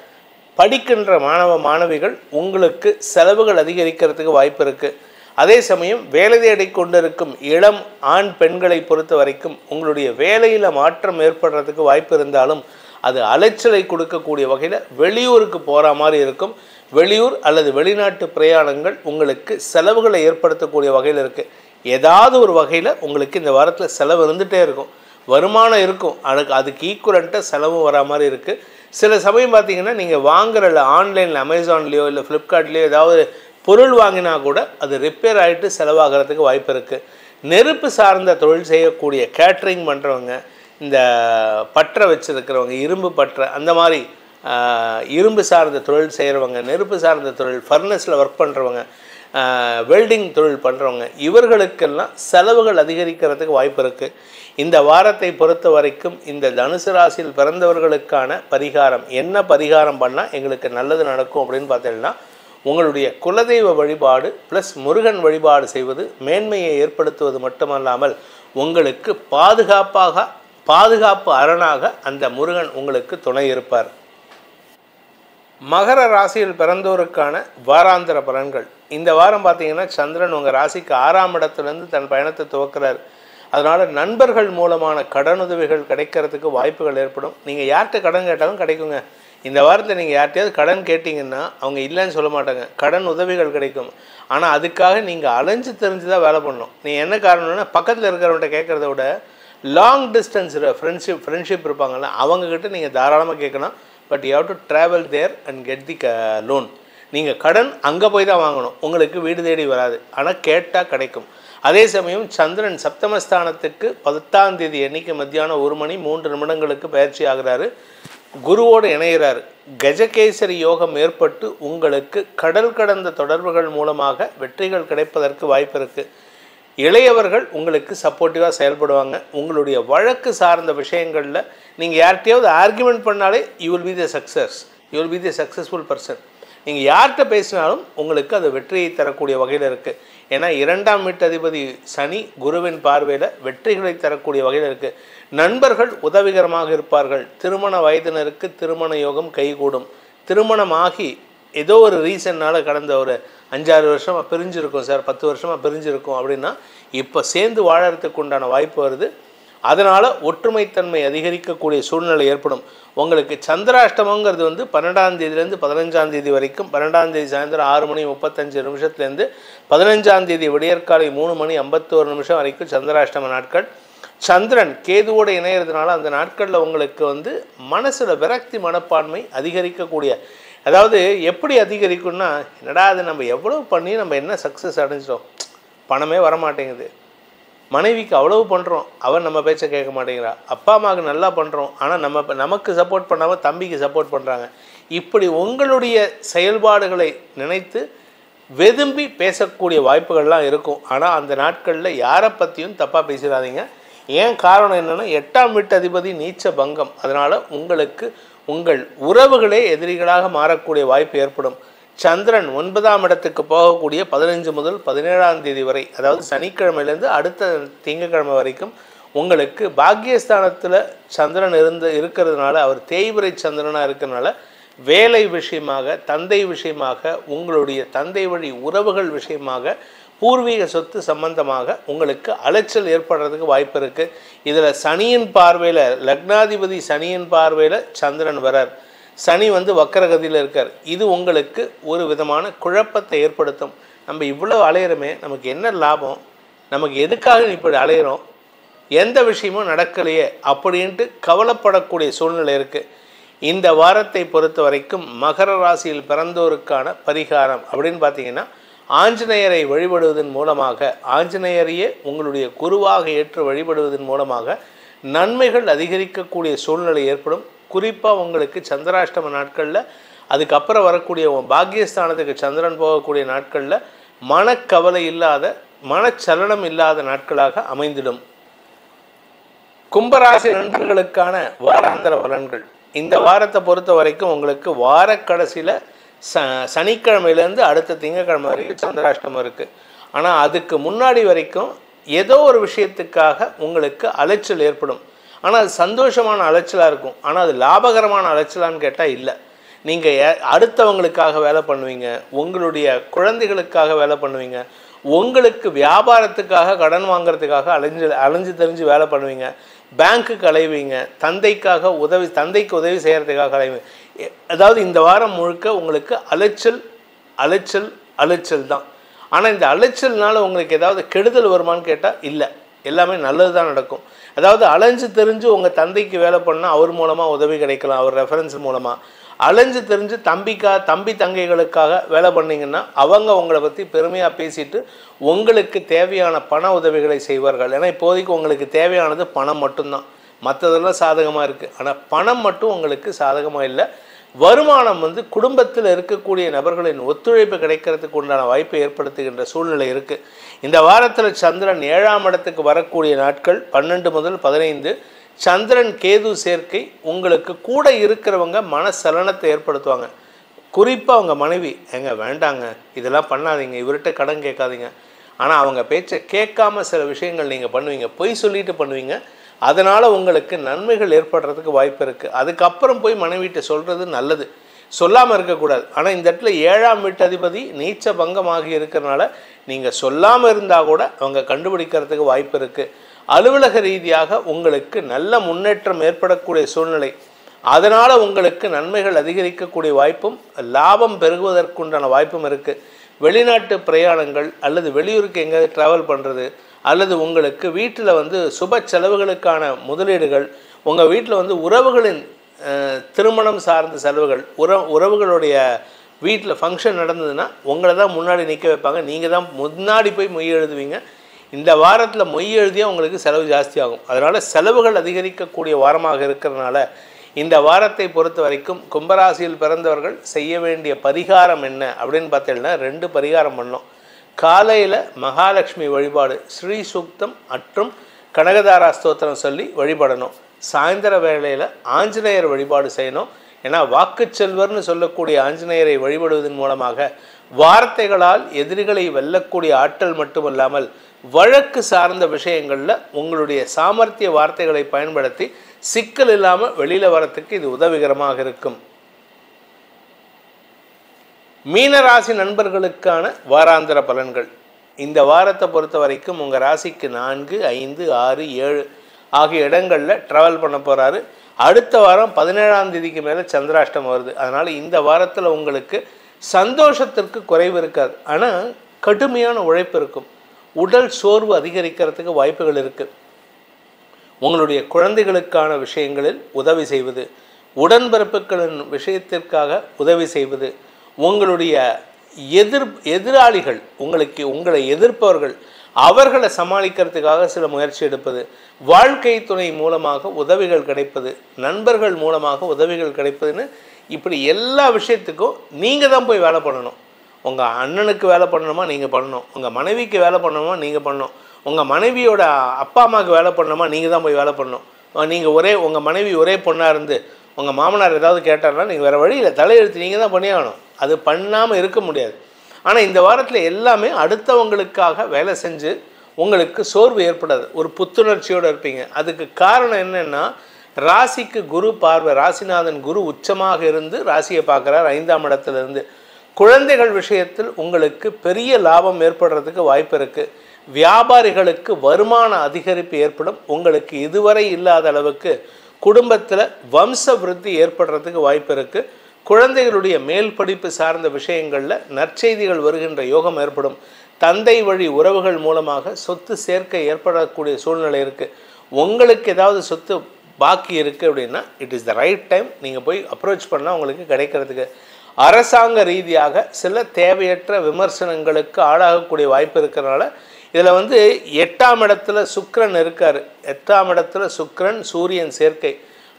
படிக்கின்ற மாணவ மாணவிகள் உங்களுக்கு செலவுகள் அதிகரிக்கிறதுக்கு வாய்ப்பு இருக்குது. அதே சமயம் வேலை தேடி கொண்டிருக்கும் இளம் ஆண் பெண்களை பொறுத்த வரைக்கும் உங்களுடைய வேலையில் மாற்றம் ஏற்படுறதுக்கு வாய்ப்பு இருந்தாலும் அது அலைச்சலை கொடுக்கக்கூடிய வகையில் வெளியூருக்கு போகிற மாதிரி இருக்கும். வெளியூர் அல்லது வெளிநாட்டு பிரயாணங்கள் உங்களுக்கு செலவுகளை ஏற்படுத்தக்கூடிய வகையில் இருக்குது. ஏதாவது ஒரு வகையில் உங்களுக்கு இந்த வாரத்தில் செலவு இருந்துகிட்டே இருக்கும். வருமானம் இருக்கும், அதுக்கு ஈக்குவலண்ட்டாக செலவு வரா மாதிரி இருக்குது. சில சமயம் பார்த்திங்கன்னா நீங்கள் வாங்குற ஆன்லைனில் அமேசான்லேயோ இல்லை ஃப்ளிப்கார்ட்லேயோ ஏதாவது பொருள் வாங்கினா கூட அது ரிப்பேர் ஆகிட்டு செலவாகிறதுக்கு வாய்ப்பு இருக்குது. நெருப்பு சார்ந்த தொழில் செய்யக்கூடிய கேட்ரிங் பண்ணுறவங்க, இந்த பற்றை வச்சுருக்கிறவங்க, இரும்பு பற்றை, அந்த மாதிரி இரும்பு சார்ந்த தொழில் செய்கிறவங்க, நெருப்பு சார்ந்த தொழில், ஃபர்னஸில் ஒர்க் பண்ணுறவங்க, வெல்டிங் தொழில் பண்ணுறவங்க, இவர்களுக்கெல்லாம் செலவுகள் அதிகரிக்கிறதுக்கு வாய்ப்பு இருக்குது. இந்த வாரத்தை பொறுத்த வரைக்கும் இந்த தனுசு ராசியில் பிறந்தவர்களுக்கான பரிகாரம் என்ன பரிகாரம் பண்ணால் எங்களுக்கு நல்லது நடக்கும் அப்படின்னு பார்த்தீங்கன்னா, உங்களுடைய குலதெய்வ வழிபாடு ப்ளஸ் முருகன் வழிபாடு செய்வது மேன்மையை ஏற்படுத்துவது மட்டுமல்லாமல் உங்களுக்கு பாதுகாப்பு அரணாக அந்த முருகன் உங்களுக்கு துணை இருப்பார். மகர ராசியில் பிறந்தோருக்கான வாராந்திர பலன்கள். இந்த வாரம் பார்த்தீங்கன்னா சந்திரன் உங்கள் ராசிக்கு 6ஆம் இடத்துலேருந்து தன் பயணத்தை துவக்கிறார். அதனால் நண்பர்கள் மூலமான கடனுதவிகள் கிடைக்கிறதுக்கு வாய்ப்புகள் ஏற்படும். நீங்கள் யார்கிட்ட கடன் கேட்டாலும் கிடைக்குங்க. இந்த வாரத்தில் நீங்கள் யார்கிட்டையாவது கடன் கேட்டிங்கன்னா அவங்க இல்லைன்னு சொல்ல மாட்டாங்க, கடன் உதவிகள் கிடைக்கும். ஆனால் அதுக்காக நீங்கள் அலைஞ்சு தெரிஞ்சு தான் வேலை பண்ணணும். நீ என்ன காரணம்னா பக்கத்தில் இருக்கிறவன்ட்ட கேட்குறத விட லாங் டிஸ்டன்ஸ் ஃப்ரெண்ட்ஷிப் இருப்பாங்கள்ல அவங்கக்கிட்ட நீங்கள் தாராளமாக கேட்கணும். But you have to travel there and get the loan. நீங்கள் கடன் அங்கே போய் தான் வாங்கணும், உங்களுக்கு வீடு தேடி வராது. ஆனால் கேட்டால் கிடைக்கும். அதே சமயம் சந்திரன் சப்தமஸ்தானத்துக்கு 10ஆம் தேதி அன்னைக்கு மத்தியானம் 1 மணி 3 நிமிடங்களுக்கு பயிற்சி ஆகிறாரு. குருவோடு இணைகிறார். கஜகேசரி யோகம் ஏற்பட்டு உங்களுக்கு கடல் கடந்த தொடர்புகள் மூலமாக வெற்றிகள் கிடைப்பதற்கு வாய்ப்பு இருக்குது. இளையவர்கள் உங்களுக்கு சப்போர்ட்டிவாக செயல்படுவாங்க. உங்களுடைய வழக்கு சார்ந்த விஷயங்களில் நீங்கள் யார்கிட்டையாவது ஆர்குமெண்ட் பண்ணாலே you will be the successful person. நீங்கள் யார்கிட்ட பேசினாலும் உங்களுக்கு அது வெற்றியை தரக்கூடிய வகையில் இருக்குது. ஏன்னா 2ஆம் வீட்டு அதிபதி சனி குருவின் பார்வையில் வெற்றிகளை தரக்கூடிய வகையில் இருக்குது. நண்பர்கள் உதவிகரமாக இருப்பார்கள். திருமண வயதினருக்கு திருமண யோகம் கைகூடும். திருமணமாகி ஏதோ ஒரு ரீசன்னால் கடந்த ஒரு 5-6 வருஷமாக பிரிஞ்சிருக்கும் சார், 10 வருஷமாக பிரிஞ்சிருக்கும் அப்படின்னா இப்போ சேர்ந்து வாழறதுக்கு உண்டான வாய்ப்பு வருது. அதனால் ஒற்றுமைத்தன்மை அதிகரிக்கக்கூடிய சூழ்நிலை ஏற்படும். உங்களுக்கு சந்திராஷ்டமங்கிறது வந்து 12ஆம் தேதியிலேருந்து 15ஆம் தேதி வரைக்கும், 12ஆம் தேதி சாயந்தரம் 6:35 15ஆம் தேதி விடியற்காலை 3:51 வரைக்கும் சந்திராஷ்டம நாட்கள். சந்திரன் கேதுவோடு இணையிறதுனால அந்த நாட்களில் உங்களுக்கு வந்து மனசில் விரக்தி மனப்பான்மை அதிகரிக்கக்கூடிய, அதாவது எப்படி அதிகரிக்கும்னா, என்னடா அது நம்ம எவ்வளோ பண்ணி நம்ம என்ன சக்ஸஸ் அடைஞ்சிட்டோம், பணமே வரமாட்டேங்குது, மனைவிக்கு அவ்வளவு பண்ணுறோம் அவன் நம்ம பேச்சை கேட்க மாட்டேங்கிறா, அப்பா அம்மாவுக்கு நல்லா பண்ணுறோம் ஆனால் நமக்கு சப்போர்ட் பண்ணாமல் தம்பிக்கு சப்போர்ட் பண்ணுறாங்க. இப்படி உங்களுடைய செயல்பாடுகளை நினைத்து வெதும்பி பேசக்கூடிய வாய்ப்புகள்லாம் இருக்கும். ஆனால் அந்த நாட்களில் யாரை பற்றியும் தப்பாக பேசிடாதீங்க. ஏன் காரணம் என்னென்னா 8ஆம் வீட்டு அதிபதி நீச்ச பங்கம். அதனால் உங்களுக்கு உங்கள் உறவுகளே எதிரிகளாக மாறக்கூடிய வாய்ப்பு ஏற்படும். சந்திரன் 9ஆம் இடத்துக்கு போகக்கூடிய 15 முதல் 17ஆம் தேதி வரை, அதாவது சனிக்கிழமையிலேருந்து அடுத்த திங்கக்கிழமை வரைக்கும் உங்களுக்கு பாக்கியஸ்தானத்தில் சந்திரன் இருக்கிறதுனால, அவர் தேய்பிரை சந்திரனாக இருக்கிறதுனால வேலை விஷயமாக, தந்தை விஷயமாக, உங்களுடைய தந்தை வழி உறவுகள் விஷயமாக, பூர்வீக சொத்து சம்பந்தமாக உங்களுக்கு அலைச்சல் ஏற்படுறதுக்கு வாய்ப்பு இருக்குது. இதில் சனியின் பார்வையில், லக்னாதிபதி சனியின் பார்வையில் சந்திரன் வரார். சனி வந்து வக்கரகதியில் இருக்கார். இது உங்களுக்கு ஒரு விதமான குழப்பத்தை ஏற்படுத்தும். நம்ம இவ்வளோ அலையிறோமே, நமக்கு என்ன லாபம், நமக்கு எதுக்காக இப்படி அலையிறோம், எந்த விஷயமும் நடக்கலையே அப்படின்ட்டு கவலைப்படக்கூடிய சூழ்நிலை இருக்குது. இந்த வாரத்தை பொறுத்த வரைக்கும் மகர ராசியில் பிறந்தோருக்கான பரிகாரம் அப்படின்னு பார்த்தீங்கன்னா, ஆஞ்சநேயரை வழிபடுவதன் மூலமாக, ஆஞ்சநேயரையே உங்களுடைய குருவாக ஏற்று வழிபடுவதன் மூலமாக நன்மைகள் அதிகரிக்கக்கூடிய சூழ்நிலை ஏற்படும். குறிப்பாக உங்களுக்கு சந்திராஷ்டம நாட்களில், அதுக்கப்புறம் வரக்கூடிய பாக்கியஸ்தானத்துக்கு சந்திரன் போகக்கூடிய நாட்களில் மனக்கவலை இல்லாத, மனச்சலனம் இல்லாத நாட்களாக அமைந்திடும். கும்பராசி நண்பர்களுக்கான வாராந்திர பலன்கள். இந்த வாரத்தை பொறுத்த வரைக்கும் உங்களுக்கு வார கடைசியில் சனிக்கிழமையிலேருந்து அடுத்த திங்கக்கிழமை வரைக்கும் சந்திராஷ்டமம் இருக்குது. ஆனால் அதுக்கு முன்னாடி வரைக்கும் ஏதோ ஒரு விஷயத்துக்காக உங்களுக்கு அலைச்சல் ஏற்படும். ஆனால் அது சந்தோஷமான அலைச்சலாக இருக்கும். ஆனால் அது லாபகரமான அலைச்சலான்னு கேட்டால் இல்லை. நீங்கள் அடுத்தவங்களுக்காக வேலை பண்ணுவீங்க, உங்களுடைய குழந்தைகளுக்காக வேலை பண்ணுவீங்க, உங்களுக்கு வியாபாரத்துக்காக கடன் வாங்கிறதுக்காக அலைஞ்சு தெரிஞ்சு வேலை பண்ணுவீங்க, பேங்க்குக்கு அலைவீங்க, தந்தைக்கு உதவி செய்கிறதுக்காக அலைவீங்க. அதாவது இந்த வாரம் முழுக்க உங்களுக்கு அலைச்சல் தான். ஆனால் இந்த அலைச்சல்னால உங்களுக்கு ஏதாவது கெடுதல் வருமானு கேட்டால் இல்லை, எல்லாமே நல்லது தான் நடக்கும். அதாவது அலைஞ்சு தெரிஞ்சு உங்கள் தந்தைக்கு வேலை பண்ணால் அவர் மூலமாக உதவி கிடைக்கலாம், அவர் ரெஃபரன்ஸ் மூலமாக. அலைஞ்சு தெரிஞ்சு தம்பி தங்கைகளுக்காக வேலை பண்ணிங்கன்னா அவங்க உங்களை பற்றி பெருமையாக பேசிட்டு உங்களுக்கு தேவையான பண உதவிகளை செய்வார்கள். ஏன்னா இப்போதைக்கு உங்களுக்கு தேவையானது பணம் மட்டும்தான், மற்றதெல்லாம் சாதகமாக இருக்குது. ஆனால் பணம் மட்டும் உங்களுக்கு சாதகமாக இல்லை. வருமானம் வந்து குடும்பத்தில் இருக்கக்கூடிய நபர்களின் ஒத்துழைப்பு கிடைக்கிறதுக்கு உண்டான வாய்ப்பை ஏற்படுத்துகின்ற சூழ்நிலை இருக்குது. இந்த வாரத்தில் சந்திரன் 7ஆம் இடத்துக்கு வரக்கூடிய நாட்கள் 12 முதல் 15. சந்திரன் கேது சேர்க்கை உங்களுக்கு கூட இருக்கிறவங்க மனசலனத்தை ஏற்படுத்துவாங்க. குறிப்பாக அவங்க மனைவி, வேண்டாங்க இதெல்லாம் பண்ணாதீங்க, இவர்கிட்ட கடன் கேட்காதீங்க. ஆனால் அவங்க பேச்சை கேட்காம சில விஷயங்கள் நீங்கள் பண்ணுவீங்க, பொய் சொல்லிட்டு பண்ணுவீங்க. அதனால் உங்களுக்கு நன்மைகள் ஏற்படுறதுக்கு வாய்ப்பு இருக்குது. அதுக்கப்புறம் போய் மனைவிட்ட சொல்கிறது நல்லது, சொல்லாமல் இருக்கக்கூடாது. ஆனால் இந்த இடத்துல 7ஆம் வீட்டு அதிபதி நீச்ச பங்கமாகி இருக்கிறனால நீங்கள் சொல்லாமல் இருந்தால் கூட அவங்க கண்டுபிடிக்கிறதுக்கு வாய்ப்பு இருக்குது. அலுவலக ரீதியாக உங்களுக்கு நல்ல முன்னேற்றம் ஏற்படக்கூடிய சூழ்நிலை. அதனால் உங்களுக்கு நன்மைகள் அதிகரிக்கக்கூடிய வாய்ப்பும் லாபம் பெருகுவதற்குண்டான வாய்ப்பும் இருக்குது. வெளிநாட்டு பிரயாணங்கள் அல்லது வெளியூருக்கு எங்கேயாவது ட்ராவல் பண்ணுறது, அல்லது உங்களுக்கு வீட்டில் வந்து சுப செலவுகளுக்கான முதலீடுகள், உங்கள் வீட்டில் வந்து உறவுகளின் திருமணம் சார்ந்த செலவுகள், உறவுகளுடைய வீட்டில் ஃபங்க்ஷன் நடந்ததுன்னா உங்களை தான் முன்னாடி நிற்க வைப்பாங்க, நீங்கள் தான் முன்னாடி போய் மொய் எழுதுவீங்க. இந்த வாரத்தில் மொய் எழுதியே உங்களுக்கு செலவு ஜாஸ்தியாகும். அதனால் செலவுகள் அதிகரிக்கக்கூடிய வாரமாக இருக்கிறதுனால இந்த வாரத்தை பொறுத்த வரைக்கும் கும்பராசியில் பிறந்தவர்கள் செய்ய வேண்டிய பரிகாரம் என்ன அப்படின்னு பார்த்தீங்கன்னா 2 பரிகாரம் பண்ணோம். காலையில் மகாலட்சுமி வழிபாடு, ஸ்ரீ சூக்தம் மற்றும் கனகதாரா ஸ்தோத்திரம் சொல்லி வழிபடணும். சாயந்தர வேளையில் ஆஞ்சநேயர் வழிபாடு செய்யணும். ஏன்னா வாக்கு செல்வர்னு சொல்லக்கூடிய ஆஞ்சநேயரை வழிபடுவதன் மூலமாக வார்த்தைகளால் எதிரிகளை வெல்லக்கூடிய ஆற்றல் மட்டுமல்லாமல் வழக்கு சார்ந்த விஷயங்களில் உங்களுடைய சாமர்த்திய வார்த்தைகளை பயன்படுத்தி சிக்கல் இல்லாமல் வெளியில் வரத்துக்கு இது உதவிகரமாக இருக்கும். மீனராசி நண்பர்களுக்கான வாராந்திர பலன்கள். இந்த வாரத்தை பொறுத்த வரைக்கும் உங்கள் ராசிக்கு 4, 5, 6, 7 ஆகிய இடங்களில் ட்ராவல் பண்ண போகிறாரு. அடுத்த வாரம் 17ஆம் தேதிக்கு மேலே சந்திராஷ்டமம் வருது. அதனால் இந்த வாரத்தில் உங்களுக்கு சந்தோஷத்திற்கு குறைவு இருக்காது. ஆனால் கடுமையான உழைப்பு இருக்கும். உடல் சோர்வு அதிகரிக்கிறதுக்கு வாய்ப்புகள் இருக்குது. உங்களுடைய குழந்தைகளுக்கான விஷயங்களில் உதவி செய்வது, உடன்பிறப்புகளின் விஷயத்திற்காக உதவி செய்வது, உங்களுடைய எதிராளிகள் உங்களை எதிர்ப்பவர்கள் அவர்களை சமாளிக்கிறதுக்காக சில முயற்சி எடுப்பது, வாழ்க்கை துணை மூலமாக உதவிகள் கிடைப்பது, நண்பர்கள் மூலமாக உதவிகள் கிடைப்பதுன்னு இப்படி எல்லா விஷயத்துக்கும் நீங்கள் தான் போய் வேலை பண்ணணும். உங்கள் அண்ணனுக்கு வேலை பண்ணணுமா நீங்கள் பண்ணணும், உங்கள் மனைவிக்கு வேலை பண்ணணுமா நீங்கள் பண்ணணும், உங்கள் மனைவியோட அப்பா அம்மாவுக்கு வேலை பண்ணணுமா நீங்கள் தான் போய் வேலை பண்ணணும். நீங்கள் உங்கள் மனைவி ஒரே பொண்ணாக இருந்து உங்கள் மாமனார் ஏதாவது கேட்டார்னா நீங்கள் வேறு வழியில் தலையெழுத்து நீங்கள் தான் பண்ணியாகணும். அது பண்ணாமல் இருக்க முடியாது. ஆனால் இந்த வாரத்தில் எல்லாமே அடுத்தவங்களுக்காக வேலை செஞ்சு உங்களுக்கு சோர்வு ஏற்படாது. ஒரு புத்துணர்ச்சியோடு இருப்பீங்க. அதுக்கு காரணம் என்னென்னா, ராசிக்கு குரு பார்வை, ராசிநாதன் குரு உச்சமாக இருந்து ராசியை பார்க்குறார் 5ஆம் இடத்துலேருந்து. குழந்தைகள் விஷயத்தில் உங்களுக்கு பெரிய லாபம் ஏற்படுறதுக்கு வாய்ப்பு இருக்குது. வியாபாரிகளுக்கு வருமான அதிகரிப்பு ஏற்படும். உங்களுக்கு இதுவரை இல்லாத அளவுக்கு குடும்பத்தில் வம்ச விருத்தி ஏற்படுறதுக்கு வாய்ப்பு இருக்குது. குழந்தைகளுடைய மேல் படிப்பு சார்ந்த விஷயங்களில் நற்செய்திகள் வருகின்ற யோகம் ஏற்படும். தந்தை வழி உறவுகள் மூலமாக சொத்து சேர்க்கை ஏற்படக்கூடிய சூழ்நிலை இருக்குது. உங்களுக்கு ஏதாவது சொத்து பாக்கி இருக்குது அப்படின்னா it is the right time. நீங்கள் போய் அப்ரோச் பண்ணால் உங்களுக்கு கிடைக்கிறதுக்கு. அரசாங்க ரீதியாக சில தேவையற்ற விமர்சனங்களுக்கு ஆளாகக்கூடிய வாய்ப்பு இருக்கிறனால இதில் 8ஆம் இடத்துல சுக்கிரன் இருக்கார். 8ஆம் இடத்துல சுக்கிரன் சூரியன் சேர்க்கை.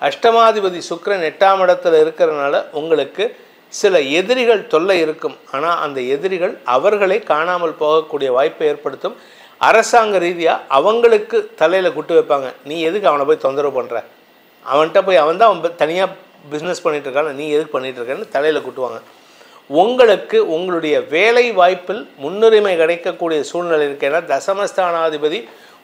அஷ்டமாதிபதி சுக்கிரன் 8ஆம் இடத்துல இருக்கிறதுனால உங்களுக்கு சில எதிரிகள் தொல்லை இருக்கும். ஆனால் அந்த எதிரிகள் அவர்களை காணாமல் போகக்கூடிய வாய்ப்பை ஏற்படுத்தும். அரசாங்க ரீதியாக அவங்களுக்கு தலையில் குட்டு வைப்பாங்க. நீ எதுக்கு அவனை போய் தொந்தரவு பண்ணுற, அவன்கிட்ட போய் அவன் தனியாக பிஸ்னஸ் பண்ணிகிட்ருக்கான, நீ எதுக்கு பண்ணிகிட்ருக்கன்னு தலையில் குட்டுவாங்க. உங்களுக்கு உங்களுடைய வேலை வாய்ப்பில் முன்னுரிமை கிடைக்கக்கூடிய சூழ்நிலை இருக்குது. ஏன்னா தசமஸ்தானாதிபதி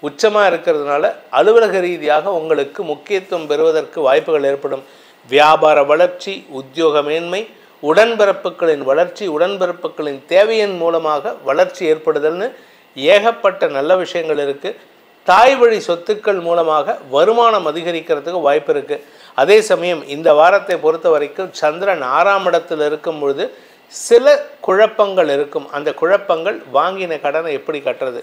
உச்சமாக இருக்கிறதுனால அலுவலக ரீதியாக உங்களுக்கு முக்கியத்துவம் பெறுவதற்கு வாய்ப்புகள் ஏற்படும். வியாபார வளர்ச்சி, உத்தியோக மேன்மை, உடன்பிறப்புகளின் வளர்ச்சி, உடன்பிறப்புகளின் தேவையின் மூலமாக வளர்ச்சி ஏற்படுதல்னு ஏகப்பட்ட நல்ல விஷயங்கள் இருக்குது. தாய் வழி சொத்துக்கள் மூலமாக வருமானம் அதிகரிக்கிறதுக்கு வாய்ப்பு இருக்குது. அதே சமயம் இந்த வாரத்தை பொறுத்த வரைக்கும் சந்திரன் 6ஆம் இடத்தில் இருக்கும் பொழுது சில குழப்பங்கள் இருக்கும். அந்த குழப்பங்கள் வாங்கின கடனை எப்படி கட்டுறது,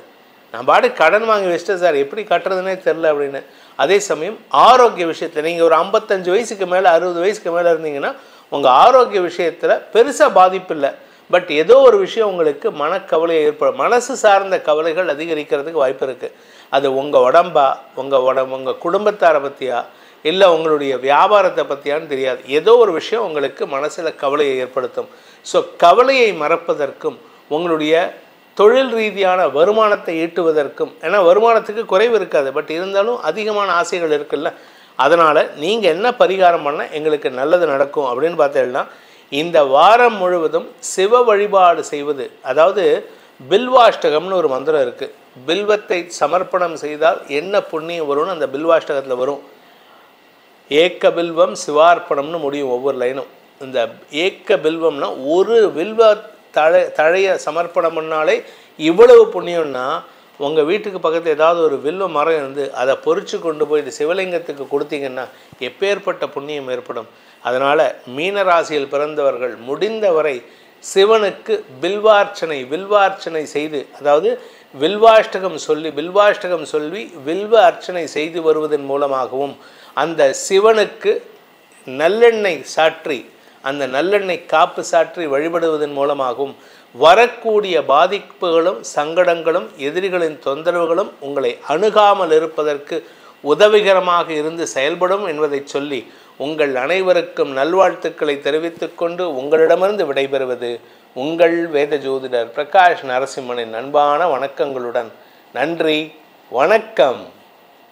நான் பாட்டு கடன் வாங்கி வச்சுட்டு சார் எப்படி கட்டுறதுனே தெரில அப்படின்னு. அதே சமயம் ஆரோக்கிய விஷயத்தில் நீங்கள் ஒரு 55 வயசுக்கு மேலே 60 வயசுக்கு மேலே இருந்தீங்கன்னா உங்கள் ஆரோக்கிய விஷயத்தில் பெருசாக பாதிப்பு இல்லை. பட் ஏதோ ஒரு விஷயம் உங்களுக்கு மனக்கவலையை ஏற்படும். மனசு சார்ந்த கவலைகள் அதிகரிக்கிறதுக்கு வாய்ப்பு இருக்குது. அது உங்கள் உடம்பா, உங்கள் குடும்பத்தாரை பற்றியா, இல்லை உங்களுடைய வியாபாரத்தை பற்றியான்னு தெரியாது. ஏதோ ஒரு விஷயம் உங்களுக்கு மனசில் கவலையை ஏற்படுத்தும். ஸோ கவலையை மறப்பதற்கும் உங்களுடைய தொழில் ரீதியான வருமானத்தை ஈட்டுவதற்கும், ஏன்னா வருமானத்துக்கு குறைவு இருக்காது, பட் இருந்தாலும் அதிகமான ஆசைகள் இருக்குல்ல, அதனால் நீங்கள் என்ன பரிகாரம் பண்ணால் எங்களுக்கு நல்லது நடக்கும் அப்படின்னு பார்த்தீங்கன்னா இந்த வாரம் முழுவதும் சிவ வழிபாடு செய்வது. அதாவது பில்வாஷ்டகம்னு ஒரு மந்திரம் இருக்குது. பில்வத்தை சமர்ப்பணம் செய்தால் என்ன புண்ணியம் வரும்னு அந்த பில்வாஷ்டகத்தில் வரும். ஏக்க பில்வம் சிவார்ப்பணம்னு முடியும் ஒவ்வொரு லைனும். இந்த ஏக்க பில்வம்னா ஒரு பில்வ தழைய சமர்ப்பணம் பண்ணாலே இவ்வளவு புண்ணியம்னா, உங்கள் வீட்டுக்கு பக்கத்தில் ஏதாவது ஒரு வில்வ மரம் இருந்து அதை பொறிச்சு கொண்டு போய் சிவலிங்கத்துக்கு கொடுத்தீங்கன்னா எப்பேற்பட்ட புண்ணியம் ஏற்படும். அதனால் மீனராசியில் பிறந்தவர்கள் முடிந்தவரை சிவனுக்கு வில்வார்ச்சனை செய்து, அதாவது வில்வாஷ்டகம் சொல்லி வில்வ அர்ச்சனை செய்து வருவதன் மூலமாகவும், அந்த சிவனுக்கு நல்லெண்ணெய் சாற்றி, அந்த நல்லெண்ணெய் காப்பு சாற்றி வழிபடுவதன் மூலமாகவும் வரக்கூடிய பாதிப்புகளும் சங்கடங்களும் எதிரிகளின் தொந்தரவுகளும் உங்களை அணுகாமல் இருப்பதற்கு உதவிகரமாக இருந்து செயல்படும் என்பதை சொல்லி உங்கள் அனைவருக்கும் நல்வாழ்த்துக்களை தெரிவித்துக்கொண்டு உங்களிடமிருந்து விடைபெறுவது உங்கள் வேத ஜோதிடர் பிரகாஷ் நரசிம்மனின் அன்பான வணக்கங்களுடன். நன்றி, வணக்கம்.